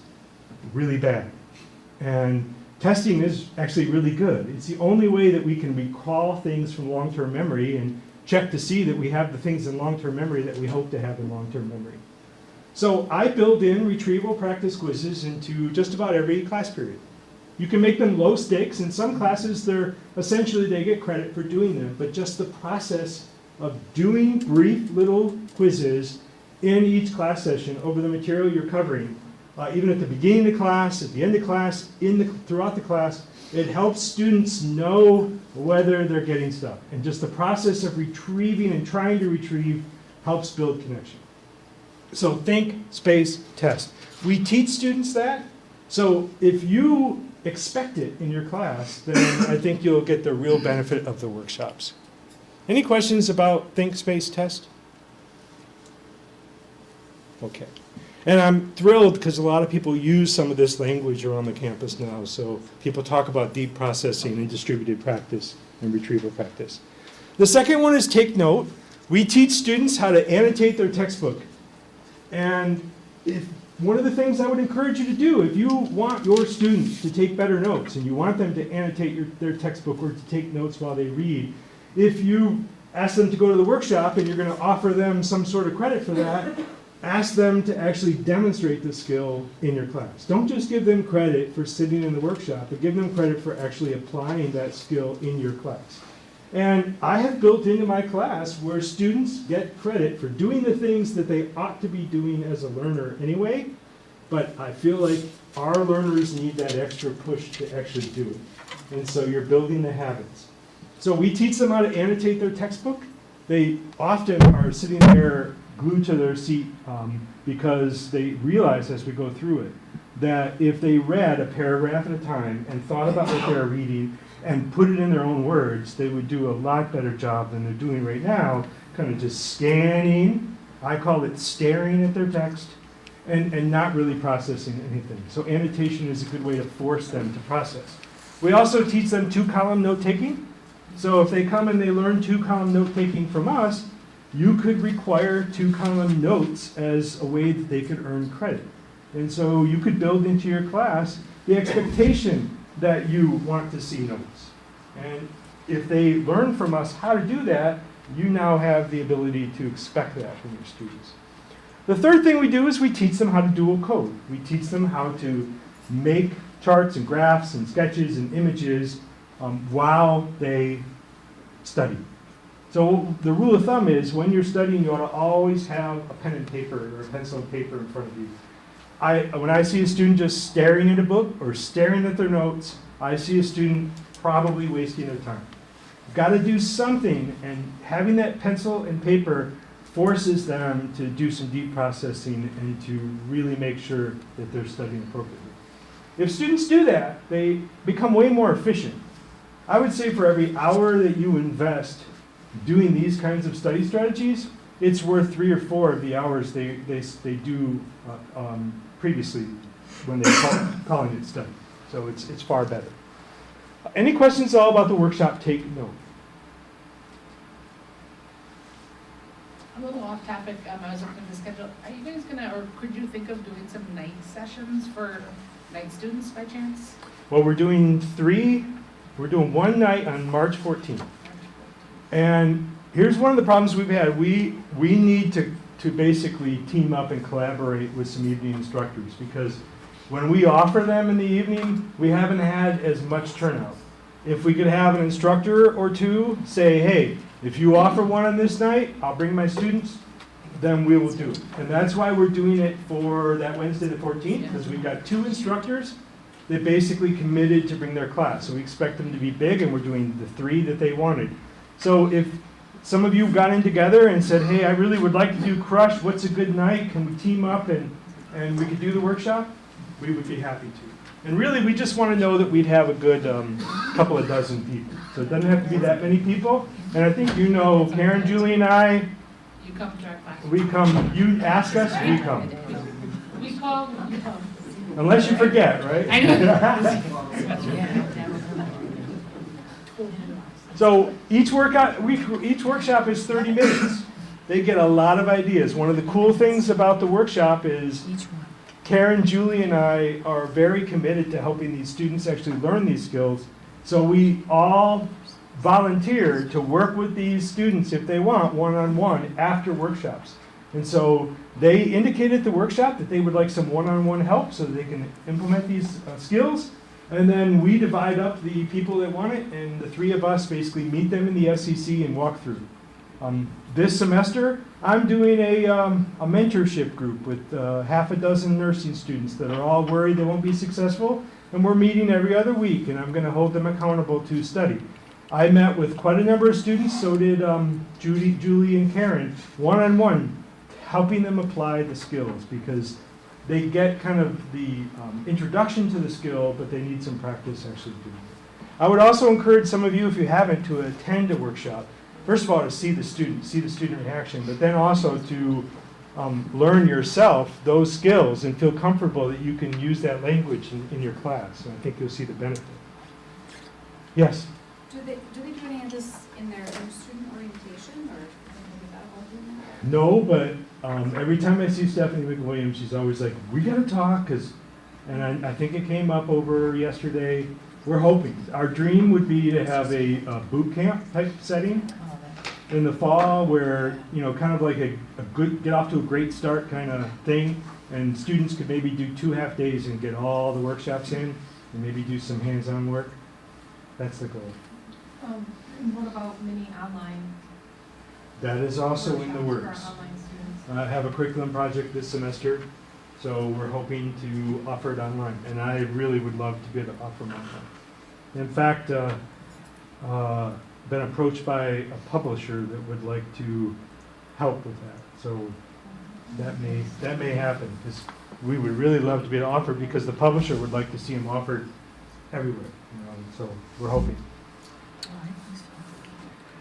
really bad. And testing is actually really good. It's the only way that we can recall things from long-term memory and check to see that we have the things in long-term memory that we hope to have in long-term memory. So I build in retrieval practice quizzes into just about every class period. You can make them low stakes. In some classes, they get credit for doing them, but just the process of doing brief little quizzes in each class session over the material you're covering, even at the beginning of class, at the end of class, throughout the class, it helps students know whether they're getting stuff. And just the process of retrieving and trying to retrieve helps build connection. So think, space, test. We teach students that. So if you expect it in your class, then I think you'll get the real benefit of the workshops. Any questions about think, space, test? Okay. And I'm thrilled because a lot of people use some of this language around the campus now. So people talk about deep processing and distributed practice and retrieval practice. The second one is take note. We teach students how to annotate their textbook. And one of the things I would encourage you to do, if you want your students to take better notes and you want them to annotate their textbook or to take notes while they read, if you ask them to go to the workshop and you're going to offer them some sort of credit for that, ask them to actually demonstrate the skill in your class. Don't just give them credit for sitting in the workshop, but give them credit for actually applying that skill in your class. And I have built into my class where students get credit for doing the things that they ought to be doing as a learner anyway, but I feel like our learners need that extra push to actually do it. And so you're building the habits. So we teach them how to annotate their textbook. They often are sitting there glued to their seat because they realize as we go through it that if they read a paragraph at a time and thought about what they're reading and put it in their own words, they would do a lot better job than they're doing right now, kind of just scanning, I call it staring at their text, and not really processing anything. So annotation is a good way to force them to process. We also teach them 2-column note-taking. So if they come and they learn 2-column note-taking from us, you could require 2-column notes as a way that they could earn credit. And so you could build into your class the expectation that you want to see notes. And if they learn from us how to do that, you now have the ability to expect that from your students. The third thing we do is we teach them how to dual code. We teach them how to make charts and graphs and sketches and images while they study. So the rule of thumb is when you're studying, you ought to always have a pen and paper or a pencil and paper in front of you. When I see a student just staring at a book or staring at their notes, I see a student probably wasting their time. You've got to do something, and having that pencil and paper forces them to do some deep processing and to really make sure that they're studying appropriately. If students do that, they become way more efficient. I would say for every hour that you invest doing these kinds of study strategies, it's worth 3 or 4 of the hours they do previously when they're calling it study. So it's far better. Any questions at all about the workshop? Take note. A little off topic, I was looking at the schedule. Are you guys gonna, or could you think of doing some night sessions for night students by chance? Well, we're doing 3. We're doing one night on March 14th. And here's one of the problems we've had. We need to basically team up and collaborate with some evening instructors, because when we offer them in the evening, we haven't had as much turnout. If we could have an instructor or two say, hey, if you offer one on this night, I'll bring my students, then we will do it. And that's why we're doing it for that Wednesday the 14th, because we've got 2 instructors that basically committed to bring their class. So we expect them to be big, and we're doing the 3 that they wanted. So if some of you got in together and said, hey, I really would like to do Crush, what's a good night? Can we team up and we could do the workshop? We would be happy to. And really, we just want to know that we'd have a good couple of dozen people. So it doesn't have to be that many people. And I think you know, Karen, Julie, and I, You come to our class. we come. You ask us, we come. We call, you come. Unless you forget, right? I know. So each workshop is 30 minutes. They get a lot of ideas. One of the cool things about the workshop is Karen, Julie, and I are very committed to helping these students actually learn these skills. So we all volunteer to work with these students if they want, one-on-one, after workshops. And so they indicated at the workshop that they would like some one-on-one help so that they can implement these skills. And then we divide up the people that want it, and the 3 of us basically meet them in the SEC and walk through. This semester, I'm doing a mentorship group with half a dozen nursing students that are all worried they won't be successful, and we're meeting every other week, and I'm going to hold them accountable to study. I met with quite a number of students, so did Julie, and Karen, one-on-one, helping them apply the skills, because they get kind of the introduction to the skill, but they need some practice actually doing it. I would also encourage some of you, if you haven't, to attend a workshop. First of all, to see the student reaction, but then also to learn yourself those skills and feel comfortable that you can use that language in your class. And I think you'll see the benefit. Yes? Do they do any of this in their student orientation, or is that all doing that? No, but every time I see Stephanie McWilliams, she's always like, we got to talk, and I think it came up over yesterday. We're hoping. Our dream would be to have a boot camp type setting in the fall where, kind of like a good, get off to a great start kind of thing, and students could maybe do 2 half days and get all the workshops in and maybe do some hands-on work. That's the goal. And what about mini online? That is also in the works. For online students? I have a curriculum project this semester, so we're hoping to offer it online, and I really would love to be able to offer them online. In fact, been approached by a publisher that would like to help with that, so that may happen, because we would really love to be able to offer, because the publisher would like to see them offered everywhere, so we're hoping.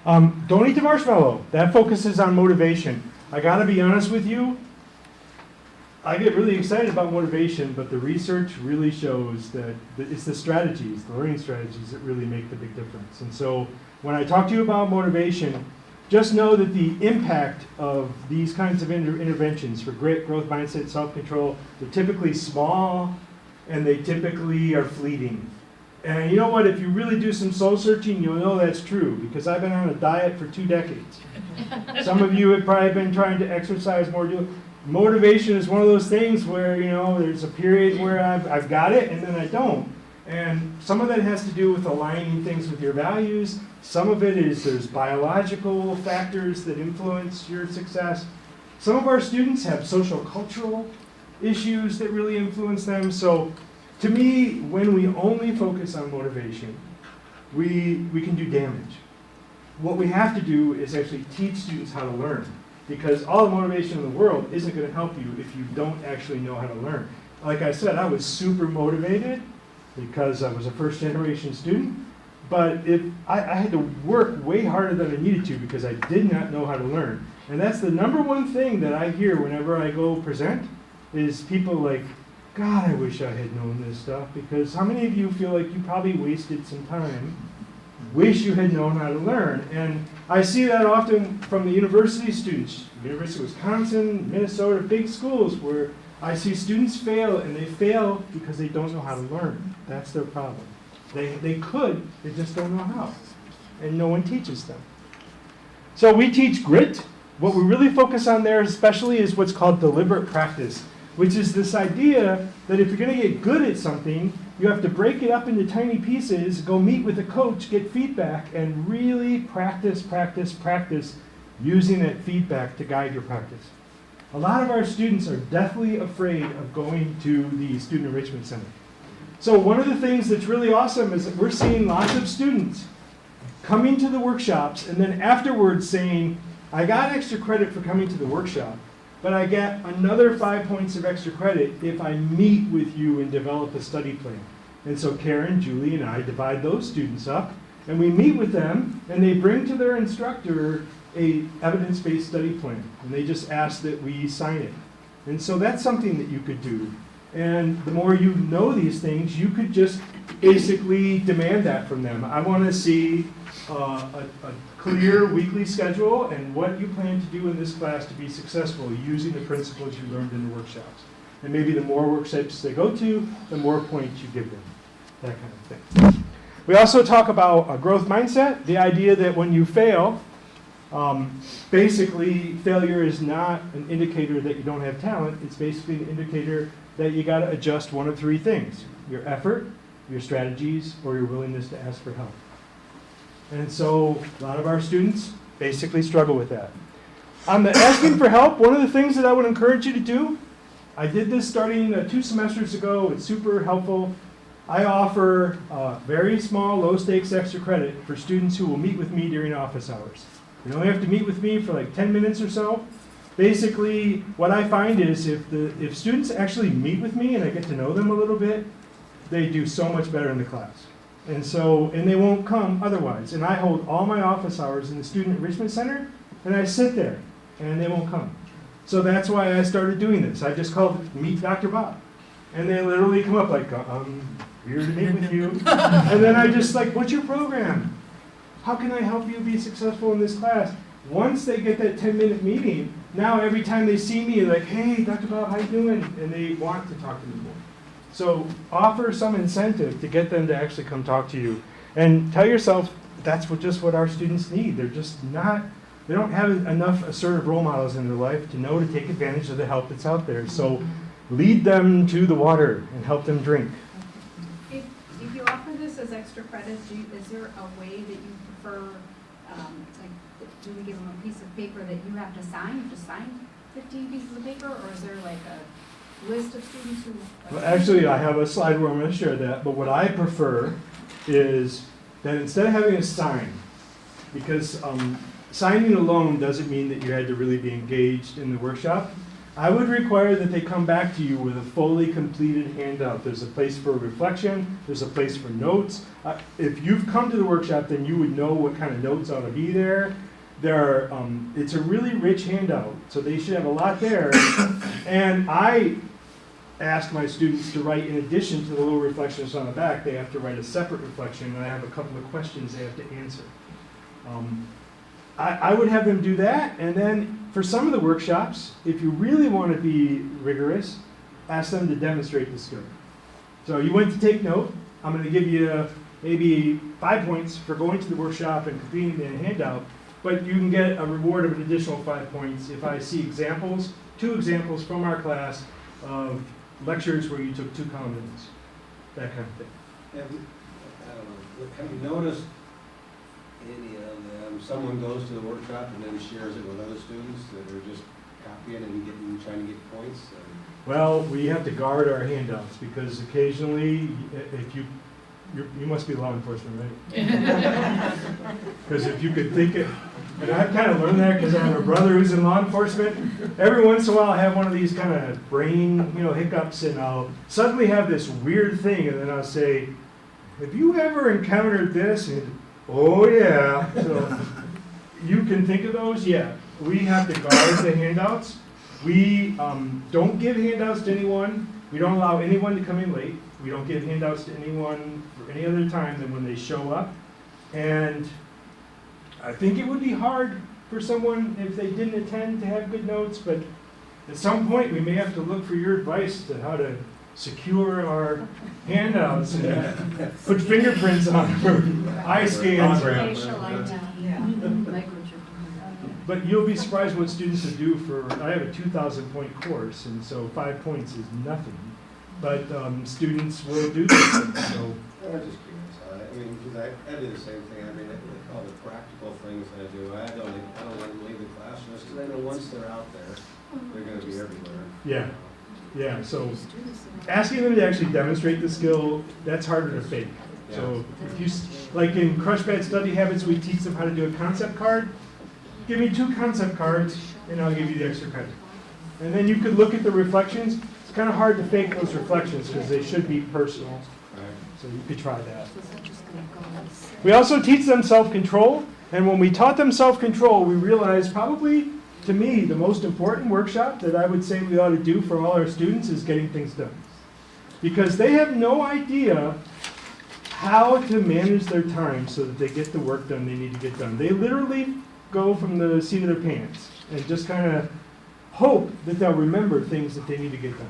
Don't eat the marshmallow. That focuses on motivation. I gotta be honest with you, I get really excited about motivation, but the research really shows that it's the strategies, the learning strategies, that really make the big difference. And so when I talk to you about motivation, just know that the impact of these kinds of interventions for grit, growth mindset, self-control, they're typically small and they typically are fleeting. And you know what, if you really do some soul searching, you'll know that's true, because I've been on a diet for 2 decades. Some of you have probably been trying to exercise more. Motivation is one of those things where, there's a period where I've got it and then I don't. And some of that has to do with aligning things with your values. Some of it is there's biological factors that influence your success. Some of our students have social cultural issues that really influence them. So to me, when we only focus on motivation, we can do damage. What we have to do is actually teach students how to learn, because all the motivation in the world isn't going to help you if you don't actually know how to learn. Like I said, I was super motivated because I was a first-generation student, but I had to work way harder than I needed to because I did not know how to learn. And that's the number one thing that I hear whenever I go present, is people like, God, I wish I had known this stuff, because how many of you feel like you probably wasted some time, wish you had known how to learn? And I see that often from the university students, University of Wisconsin, Minnesota, big schools, where I see students fail, and they fail because they don't know how to learn. That's their problem. They could, they just don't know how. And no one teaches them. So we teach grit. What we really focus on there especially is what's called deliberate practice, which is this idea that if you're going to get good at something, you have to break it up into tiny pieces, go meet with a coach, get feedback, and really practice using that feedback to guide your practice. A lot of our students are deathly afraid of going to the Student Enrichment Center. So one of the things that's really awesome is that we're seeing lots of students coming to the workshops and then afterwards saying, I got extra credit for coming to the workshop, but I get another 5 points of extra credit if I meet with you and develop a study plan. And so Karen, Julie, and I divide those students up, and we meet with them, and they bring to their instructor a evidence-based study plan, and they just ask that we sign it. And so that's something that you could do. And the more you know these things, you could just basically demand that from them. I want to see a clear weekly schedule and what you plan to do in this class to be successful using the principles you learned in the workshops. And maybe the more workshops they go to, the more points you give them, that kind of thing. We also talk about a growth mindset, the idea that when you fail, basically failure is not an indicator that you don't have talent. It's basically an indicator that you got to adjust one of three things: your effort, your strategies, or your willingness to ask for help. And so a lot of our students basically struggle with that. On the asking for help, one of the things that I would encourage you to do, I did this starting 2 semesters ago. It's super helpful. I offer very small, low-stakes extra credit for students who will meet with me during office hours. You only have to meet with me for like 10 minutes or so. Basically, what I find is if students actually meet with me and I get to know them a little bit, they do so much better in the class. And they won't come otherwise. And I hold all my office hours in the Student Enrichment Center, and I sit there, and they won't come. So that's why I started doing this. I just called it Meet Dr. Bob. And they literally come up like, here to meet with you. And then I just like, what's your program? How can I help you be successful in this class? Once they get that 10-minute meeting, now every time they see me, they're like, hey, Dr. Bob, how you doing? And they want to talk to me more. So offer some incentive to get them to actually come talk to you. And tell yourself that's just what our students need. They're just not, they don't have enough assertive role models in their life to know to take advantage of the help that's out there. So lead them to the water and help them drink. If you offer this as extra credit, is there a way that you prefer, do we give them a piece of paper that you have to sign? You have to sign 15 pieces of paper, or is there like a list of students who? Well, actually, I have a slide where I'm going to share that, but what I prefer is that instead of having a sign, because signing alone doesn't mean that you had to really be engaged in the workshop, I would require that they come back to you with a fully completed handout. There's a place for reflection, there's a place for notes. If you've come to the workshop, then you would know what kind of notes ought to be there. It's a really rich handout, so they should have a lot there. And I ask my students to write, in addition to the little reflections on the back, they have to write a separate reflection, and I have a couple of questions they have to answer. I would have them do that, and then for some of the workshops, if you really want to be rigorous, ask them to demonstrate the skill. So you went to take note. I'm going to give you maybe 5 points for going to the workshop and completing the handout, but you can get a reward of an additional 5 points if I see examples, 2 examples from our class of lectures where you took 2 column notes, that kind of thing. Have you, I don't know, have you noticed any of them, someone goes to the workshop and then shares it with other students that are just copying and trying to get points? Well, we have to guard our handouts because occasionally, if you must be law enforcement, right? Because if you could think it, and I've kind of learned that because I have a brother who's in law enforcement. Every once in a while, I have one of these kind of brain, hiccups, and I'll suddenly have this weird thing, and then I'll say, "Have you ever encountered this?" And oh yeah. So you can think of those. Yeah, we have to guard the handouts. We don't give handouts to anyone. We don't allow anyone to come in late. We don't give handouts to anyone for any other time than when they show up. And I think it would be hard for someone, if they didn't attend, to have good notes, but at some point we may have to look for your advice to how to secure our handouts and put fingerprints on them, or eye scans. Facial ID. But you'll be surprised what students will do for, I have a 2,000-point course, and so 5 points is nothing. But students will do this, so. I was just curious. I mean, because I do the same thing. I mean, all the practical things I do. I don't let them leave the classroom because I know once they're out there, they're going to be everywhere. Yeah. Yeah, so asking them to actually demonstrate the skill, that's harder to fake. So if you, like in Crush Bad Study Habits, we teach them how to do a concept card. Give me 2 concept cards, and I'll give you the extra credit. And then you could look at the reflections. It's kind of hard to fake those reflections because they should be personal. So you could try that. We also teach them self-control. And when we taught them self-control, we realized probably, to me, the most important workshop that I would say we ought to do for all our students is getting things done. Because they have no idea how to manage their time so that they get the work done they need to get done. They literally go from the seat of their pants and just kind of hope that they'll remember things that they need to get done.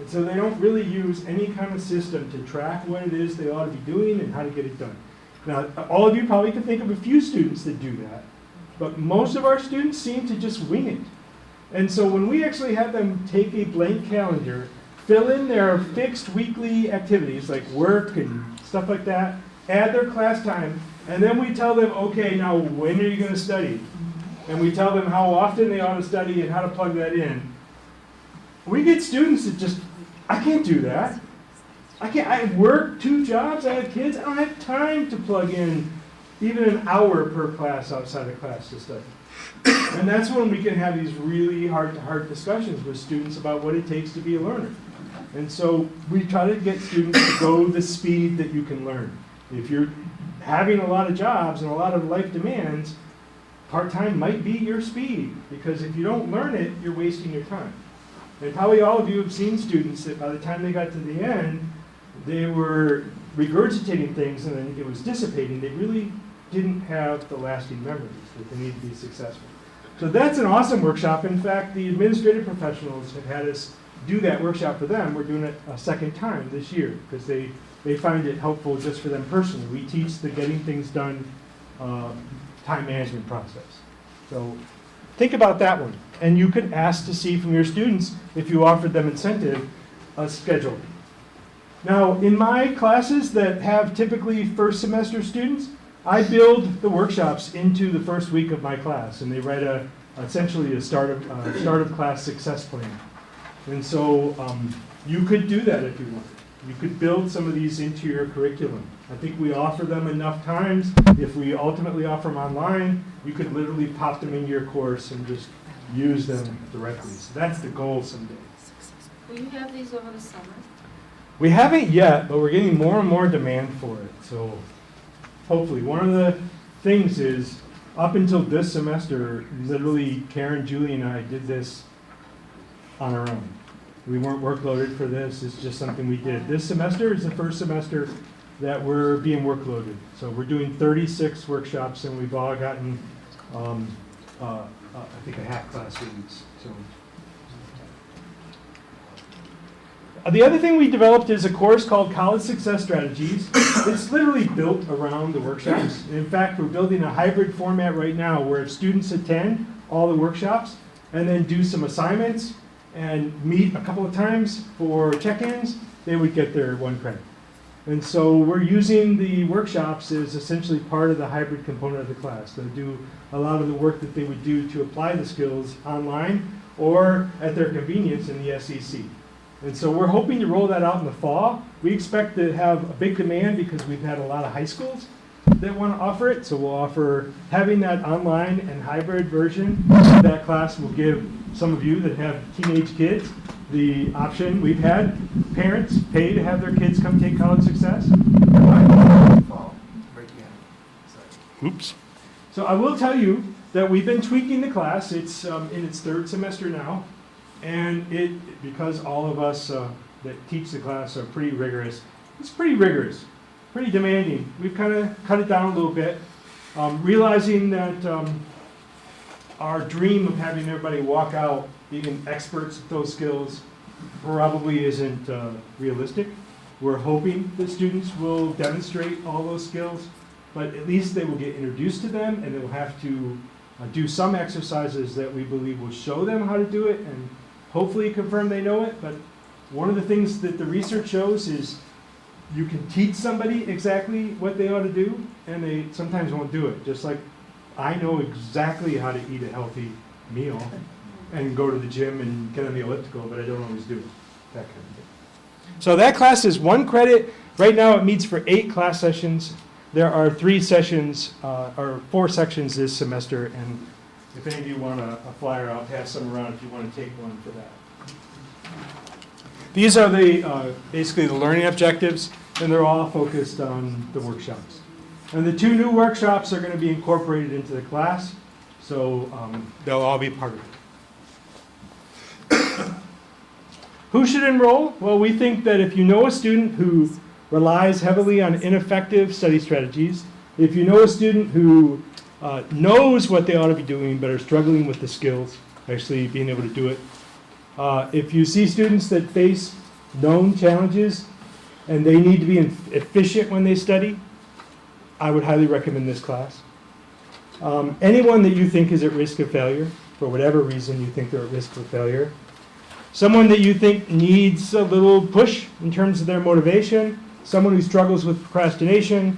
And so they don't really use any kind of system to track what it is they ought to be doing and how to get it done. Now, all of you probably can think of a few students that do that, but most of our students seem to just wing it. And so when we actually have them take a blank calendar, fill in their fixed weekly activities like work and stuff like that, add their class time, and then we tell them, okay, now when are you going to study? And we tell them how often they ought to study and how to plug that in. We get students that just, I can't do that. I work 2 jobs, I have kids, I don't have time to plug in even an hour per class outside of class to study. And that's when we can have these really heart-to-heart discussions with students about what it takes to be a learner. And so we try to get students to go the speed that you can learn. If you're having a lot of jobs and a lot of life demands, part-time might be your speed, because if you don't learn it, you're wasting your time. And probably all of you have seen students that by the time they got to the end, they were regurgitating things and then it was dissipating. They really didn't have the lasting memories that they need to be successful. So that's an awesome workshop. In fact, the administrative professionals have had us do that workshop for them. We're doing it a second time this year because they find it helpful just for them personally. We teach the getting things done time management process. So think about that one. And you could ask to see from your students, if you offered them incentive, a schedule. Now, in my classes that have typically first semester students, I build the workshops into the first week of my class, and they write essentially a start of class success plan. And so you could do that if you want. You could build some of these into your curriculum. I think we offer them enough times. If we ultimately offer them online, you could literally pop them into your course and just use them directly. So that's the goal someday. Will you have these over the summer? We haven't yet, but we're getting more and more demand for it. So hopefully, one of the things is, up until this semester, literally Karen, Julie, and I did this on our own. We weren't workloaded for this. It's just something we did. This semester is the first semester that we're being workloaded. So we're doing 36 workshops, and we've all gotten, I think, a half class students. So. The other thing we developed is a course called College Success Strategies. It's literally built around the workshops. In fact, we're building a hybrid format right now where if students attend all the workshops and then do some assignments and meet a couple of times for check-ins, they would get their 1 credit. And so we're using the workshops as essentially part of the hybrid component of the class. They'll do a lot of the work that they would do to apply the skills online or at their convenience in the SEC. And so we're hoping to roll that out in the fall. We expect to have a big demand because we've had a lot of high schools that want to offer it. So we'll offer having that online and hybrid version of that class will give some of you that have teenage kids the option. We've had parents pay to have their kids come take College Success. Oops. So I will tell you that we've been tweaking the class. It's in its third semester now. And because all of us that teach the class are pretty rigorous, it's pretty rigorous, pretty demanding. We've kind of cut it down a little bit, realizing that our dream of having everybody walk out being experts at those skills probably isn't realistic. We're hoping that students will demonstrate all those skills, but at least they will get introduced to them, and they'll have to do some exercises that we believe will show them how to do it and hopefully confirm they know it. But one of the things that the research shows is you can teach somebody exactly what they ought to do, and they sometimes won't do it. Just like I know exactly how to eat a healthy meal and go to the gym and get on the elliptical, but I don't always do it, that kind of thing. So that class is 1 credit. Right now it meets for 8 class sessions. There are 3 sessions, or 4 sections this semester, and if any of you want a flyer, I'll pass some around if you want to take one for that. These are the basically the learning objectives, and they're all focused on the workshops. And the 2 new workshops are going to be incorporated into the class, so they'll all be part of it. Who should enroll? Well, we think that if you know a student who relies heavily on ineffective study strategies, if you know a student who knows what they ought to be doing but are struggling with the skills, actually being able to do it, if you see students that face known challenges and they need to be efficient when they study, I would highly recommend this class. Anyone that you think is at risk of failure, for whatever reason you think they're at risk of failure, someone that you think needs a little push in terms of their motivation, someone who struggles with procrastination,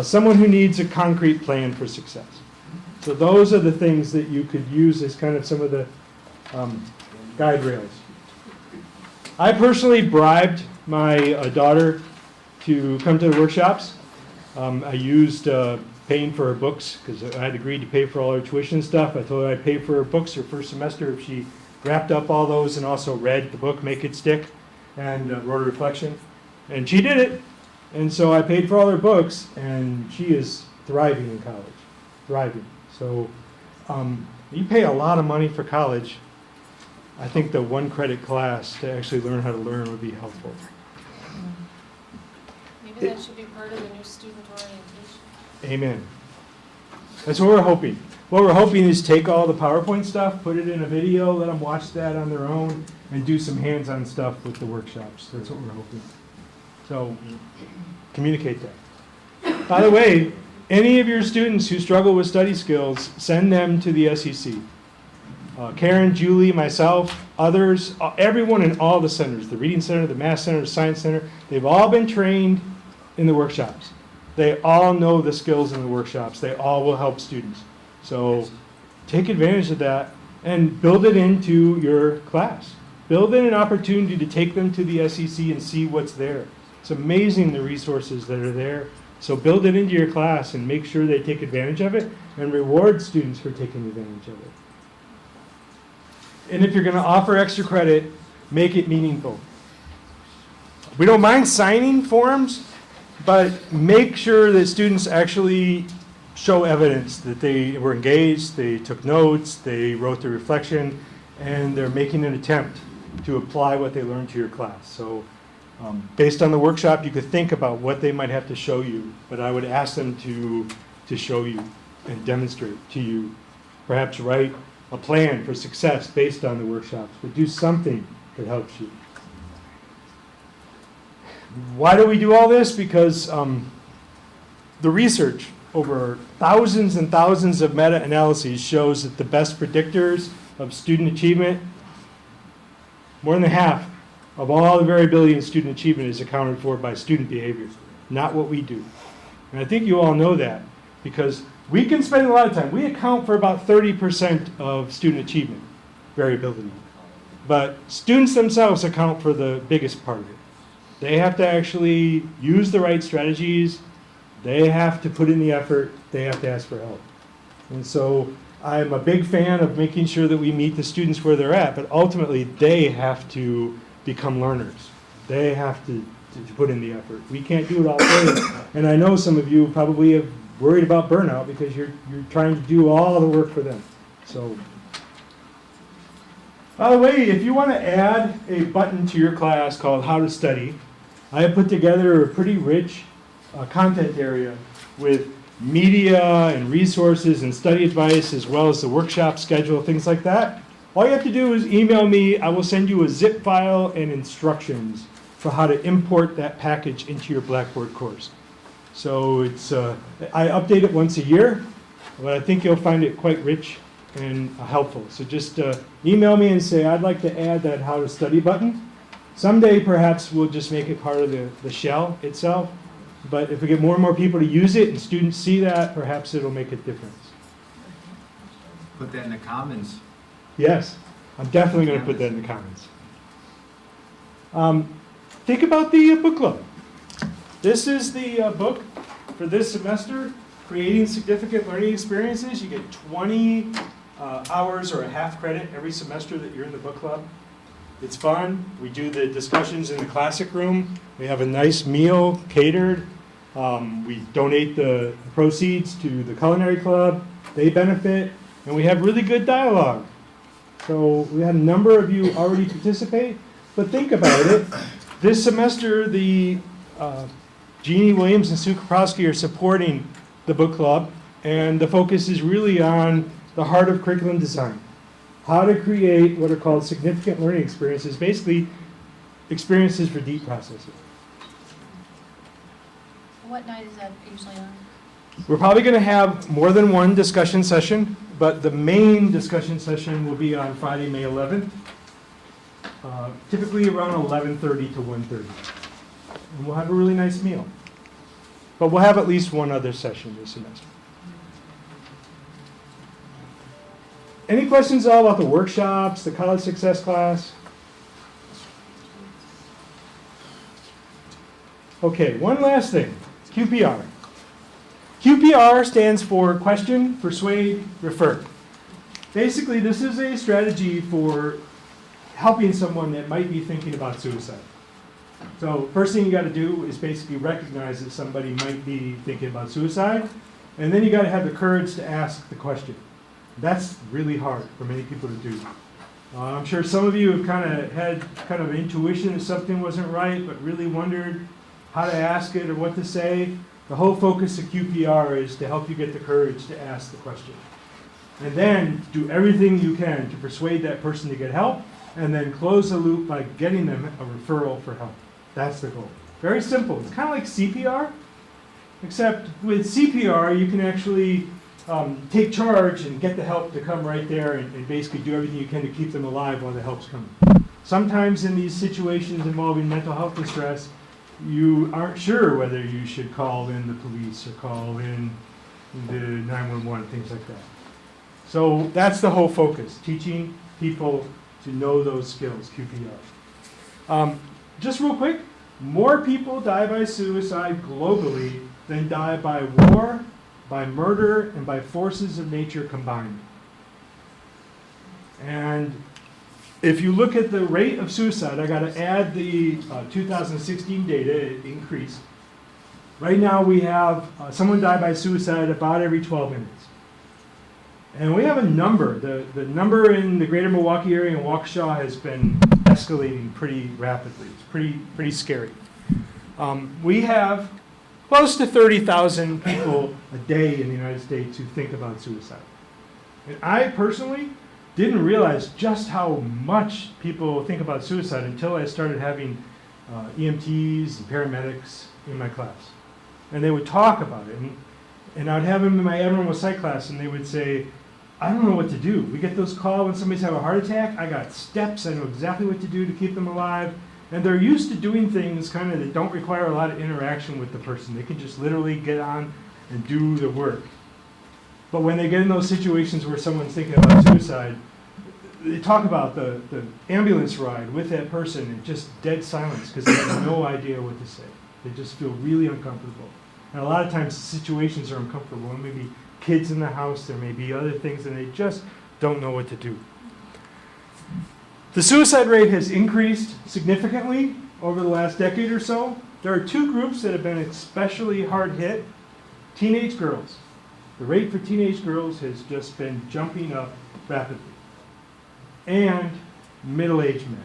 someone who needs a concrete plan for success. So those are the things that you could use as kind of some of the guide rails. I personally bribed my daughter to come to the workshops. I used paying for her books because I had agreed to pay for all her tuition stuff. I told her I'd pay for her books her first semester if she wrapped up all those and also read the book, Make It Stick, and wrote a reflection. And she did it. And so I paid for all her books, and she is thriving in college. Thriving. So you pay a lot of money for college. I think the 1 credit class to actually learn how to learn would be helpful. Maybe that should be part of the new student orientation. Amen. That's what we're hoping. What we're hoping is take all the PowerPoint stuff, put it in a video, let them watch that on their own, and do some hands-on stuff with the workshops. That's what we're hoping. So communicate that. By the way, any of your students who struggle with study skills, send them to the SEC. Karen, Julie, myself, others, everyone in all the centers, the Reading Center, the Math Center, the Science Center, they've all been trained in the workshops. They all know the skills in the workshops. They all will help students. So take advantage of that and build it into your class. Build in an opportunity to take them to the SEC and see what's there. It's amazing the resources that are there. So build it into your class and make sure they take advantage of it and reward students for taking advantage of it. And if you're going to offer extra credit, make it meaningful. We don't mind signing forms, but make sure that students actually show evidence that they were engaged, they took notes, they wrote the reflection, and they're making an attempt to apply what they learned to your class. So based on the workshop, you could think about what they might have to show you, but I would ask them to show you and demonstrate to you. Perhaps write a plan for success based on the workshops, but do something that helps you. Why do we do all this? Because the research over thousands and thousands of meta-analyses shows that the best predictors of student achievement, more than half, of all the variability in student achievement is accounted for by student behavior, not what we do. And I think you all know that because we can spend a lot of time. We account for about 30% of student achievement variability. But students themselves account for the biggest part of it. They have to actually use the right strategies. They have to put in the effort. They have to ask for help. And so I'm a big fan of making sure that we meet the students where they're at, but ultimately they have to become learners. They have to put in the effort. We can't do it all day. And I know some of you probably have worried about burnout because you're trying to do all the work for them. So, by the way, if you want to add a button to your class called How to Study, I have put together a pretty rich content area with media and resources and study advice as well as the workshop schedule, things like that. All you have to do is email me. I will send you a zip file and instructions for how to import that package into your Blackboard course. So it's I update it once a year, but I think you'll find it quite rich and helpful. So just email me and say, I'd like to add that How to Study button. Someday, perhaps, we'll just make it part of the shell itself. But if we get more and more people to use it and students see that, perhaps it'll make a difference. Put that in the comments. Yes, I'm definitely going to put that in the comments. Think about the book club. This is the book for this semester, Creating Significant Learning Experiences. You get 20 hours or a half credit every semester that you're in the book club. It's fun. We do the discussions in the classic room. We have a nice meal catered. We donate the proceeds to the culinary club. They benefit. And we have really good dialogue. So we had a number of you already participate. But think about it. This semester, the Jeannie Williams and Sue Kaprowski are supporting the book club. And the focus is really on the heart of curriculum design. How to create what are called significant learning experiences, basically experiences for deep processing. What night is that usually on? We're probably going to have more than one discussion session, but the main discussion session will be on Friday, May 11th, typically around 11:30 to 1:30. And we'll have a really nice meal. But we'll have at least one other session this semester. Any questions at all about the workshops, the college success class? Okay, one last thing, QPR. QPR stands for Question, Persuade, Refer. Basically, this is a strategy for helping someone that might be thinking about suicide. So first thing you got to do is basically recognize that somebody might be thinking about suicide, and then you got to have the courage to ask the question. That's really hard for many people to do. I'm sure some of you have had an intuition that something wasn't right, but really wondered how to ask it or what to say. The whole focus of QPR is to help you get the courage to ask the question. And then do everything you can to persuade that person to get help, and then close the loop by getting them a referral for help. That's the goal. Very simple. It's kind of like CPR, except with CPR you can actually take charge and get the help to come right there and basically do everything you can to keep them alive while the help's coming. Sometimes in these situations involving mental health distress, you aren't sure whether you should call in the police or call in the 911, things like that. So that's the whole focus, teaching people to know those skills, QPR. Just real quick, more people die by suicide globally than die by war, by murder, and by forces of nature combined. And if you look at the rate of suicide, I got to add the 2016 data, it increased. Right now we have someone die by suicide about every 12 minutes. And we have a number. The number in the greater Milwaukee area and Waukesha has been escalating pretty rapidly. It's pretty scary. We have close to 30,000 people a day in the United States who think about suicide. And I personally didn't realize just how much people think about suicide until I started having EMTs and paramedics in my class. And they would talk about it. And I would have them in my abnormal psych class, and they would say, I don't know what to do. We get those calls when somebody's having a heart attack. I got steps. I know exactly what to do to keep them alive. And they're used to doing things kind of that don't require a lot of interaction with the person. They can just literally get on and do the work. But when they get in those situations where someone's thinking about suicide, they talk about the ambulance ride with that person and just dead silence because they have no idea what to say. They just feel really uncomfortable. And a lot of times the situations are uncomfortable. There may be kids in the house, there may be other things, and they just don't know what to do. The suicide rate has increased significantly over the last decade or so. There are two groups that have been especially hard hit. Teenage girls. The rate for teenage girls has just been jumping up rapidly. And middle-aged men.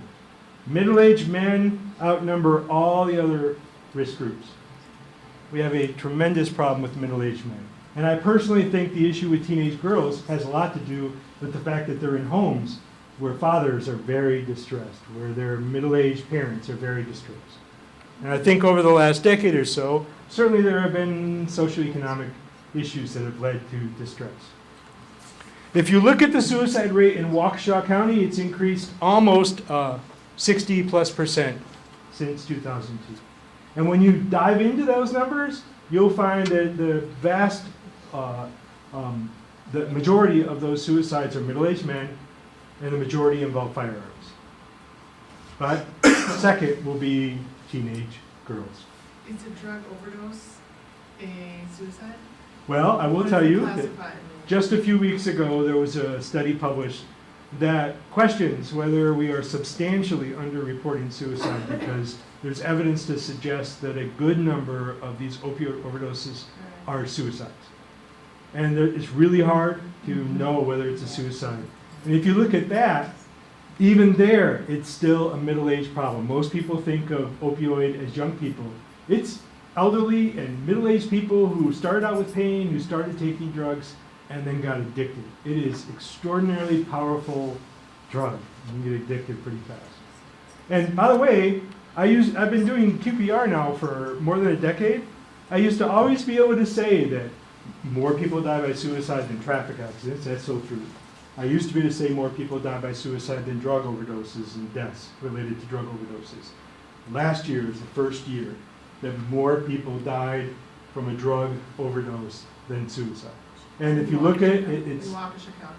Middle-aged men outnumber all the other risk groups. We have a tremendous problem with middle-aged men. And I personally think the issue with teenage girls has a lot to do with the fact that they're in homes where fathers are very distressed, where their middle-aged parents are very distressed. And I think over the last decade or so, certainly there have been socioeconomic issues that have led to distress. If you look at the suicide rate in Waukesha County, it's increased almost 60+% since 2002. And when you dive into those numbers, you'll find that the majority of those suicides are middle-aged men, and the majority involve firearms. But second will be teenage girls. Is a drug overdose a suicide? Well, I will What is tell it you that classified? just a few weeks ago, there was a study published that questions whether we are substantially underreporting suicide because there's evidence to suggest that a good number of these opioid overdoses are suicides. And it's really hard to know whether it's a suicide. And if you look at that, even there, it's still a middle-aged problem. Most people think of opioid as young people. It's elderly and middle-aged people who started out with pain, who started taking drugs, and then got addicted. It is extraordinarily powerful drug. You can get addicted pretty fast. And by the way, I've been doing QPR now for more than a decade. I used to always be able to say that more people die by suicide than traffic accidents. That's so true. I used to be able to say more people die by suicide than drug overdoses and deaths related to drug overdoses. Last year is the first year that more people died from a drug overdose than suicide. And if you look at it, it's In Waukesha County.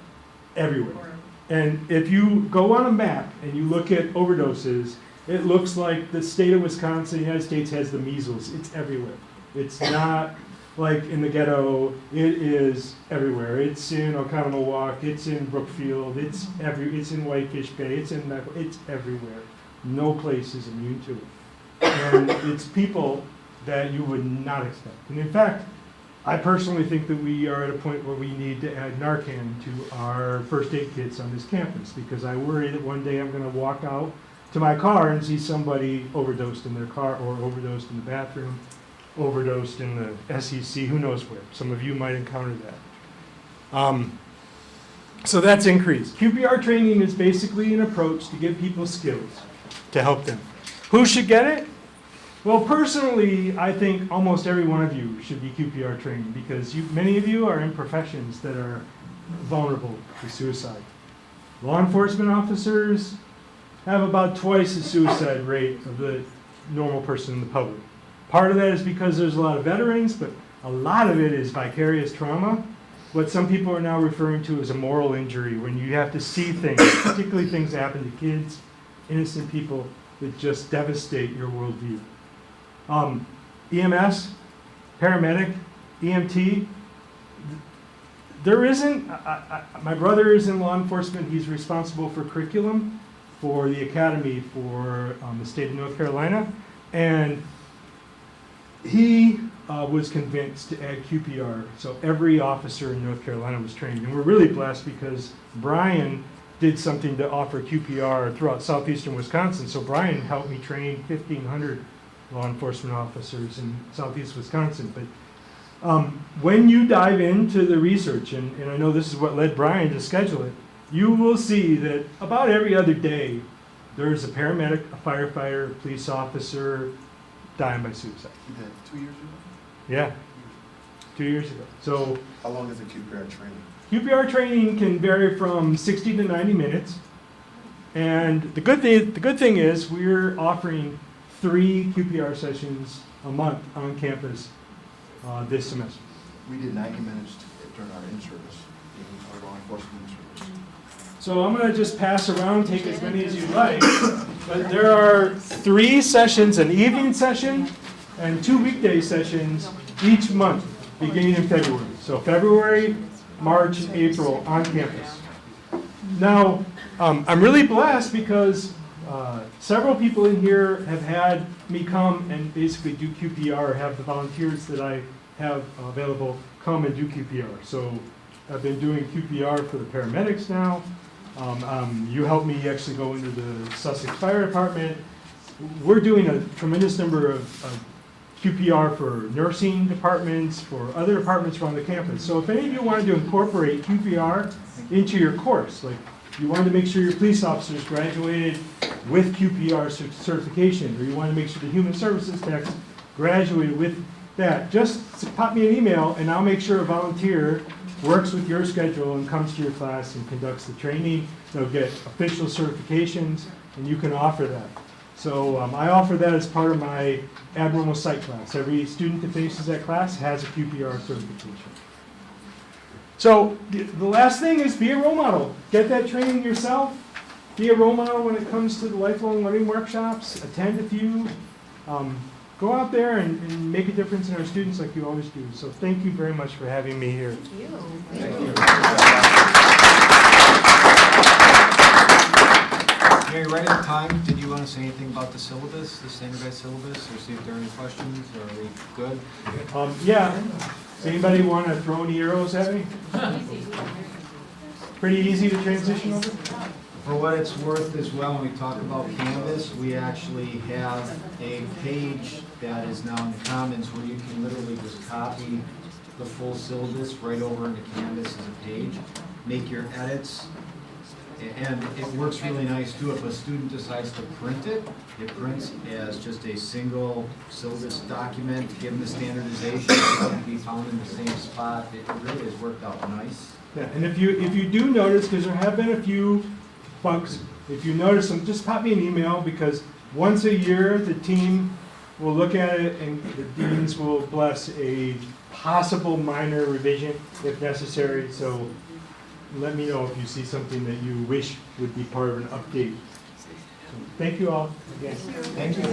everywhere. Or- And if you go on a map and you look at overdoses, it looks like the state of Wisconsin, the United States, has the measles. It's everywhere. It's not like in the ghetto. It is everywhere. It's in Oconomowoc. It's in Brookfield. It's in Whitefish Bay. It's everywhere. No place is immune to it. And it's people that you would not expect. And in fact, I personally think that we are at a point where we need to add Narcan to our first aid kits on this campus because I worry that one day I'm going to walk out to my car and see somebody overdosed in their car or overdosed in the bathroom, overdosed in the SEC, who knows where. Some of you might encounter that. So that's increased. QPR training is basically an approach to give people skills to help them. Who should get it? Well, personally, I think almost every one of you should be QPR trained because many of you are in professions that are vulnerable to suicide. Law enforcement officers have about twice the suicide rate of the normal person in the public. Part of that is because there's a lot of veterans, but a lot of it is vicarious trauma, what some people are now referring to as a moral injury, when you have to see things, particularly things that happen to kids, innocent people, that just devastate your worldview. EMS, paramedic, EMT, there isn't, my brother is in law enforcement, he's responsible for curriculum for the academy for the state of North Carolina, and he was convinced to add QPR, so every officer in North Carolina was trained. And we're really blessed because Brian did something to offer QPR throughout southeastern Wisconsin, so Brian helped me train 1,500 law enforcement officers in southeast Wisconsin. But when you dive into the research, and I know this is what led Brian to schedule it, you will see that about every other day there's a paramedic, a firefighter, a police officer dying by suicide. You did 2 years ago? Yeah, 2 years ago. So How long is the QPR training? QPR training can vary from 60 to 90 minutes. And the good thing is we're offering 3 QPR sessions a month on campus this semester. We did 90 minutes during our in-service, our law enforcement in-service. So I'm going to just pass around, take as many as you like. But there are 3 sessions, an evening session and 2 weekday sessions each month, beginning in February. So February, March, and April on campus. Now, I'm really blessed because several people in here have had me come and basically do QPR, have the volunteers that I have available come and do QPR. So I've been doing QPR for the paramedics now. You helped me actually go into the Sussex Fire Department. We're doing a tremendous number of QPR for nursing departments, for other departments around the campus. So if any of you wanted to incorporate QPR into your course, like you wanted to make sure your police officers graduated with QPR certification, or you wanted to make sure the human services techs graduated with that, just pop me an email and I'll make sure a volunteer works with your schedule and comes to your class and conducts the training. They'll get official certifications and you can offer that. So I offer that as part of my abnormal psych class. Every student that finishes that class has a QPR certification. So the last thing is be a role model. Get that training yourself. Be a role model when it comes to the lifelong learning workshops. Attend a few. Go out there and make a difference in our students like you always do. So thank you very much for having me here. Thank you. Mary, right at the time, did you want to say anything about the syllabus, the standardized syllabus, or see if there are any questions, or are we good? Yeah. Does anybody want to throw any arrows at me? Pretty easy to transition over? For what it's worth as well, when we talk about Canvas, we actually have a page that is now in the Commons where you can literally just copy the full syllabus right over into Canvas as a page, make your edits, and it works really nice too. If a student decides to print it, it prints as just a single syllabus document, given the standardization, it can be found in the same spot. It really has worked out nice. Yeah, and if you do notice, because there have been a few bugs, if you notice them, just pop me an email, because once a year the team will look at it and the deans will bless a possible minor revision if necessary. So let me know if you see something that you wish would be part of an update. So thank you all again. Thank you.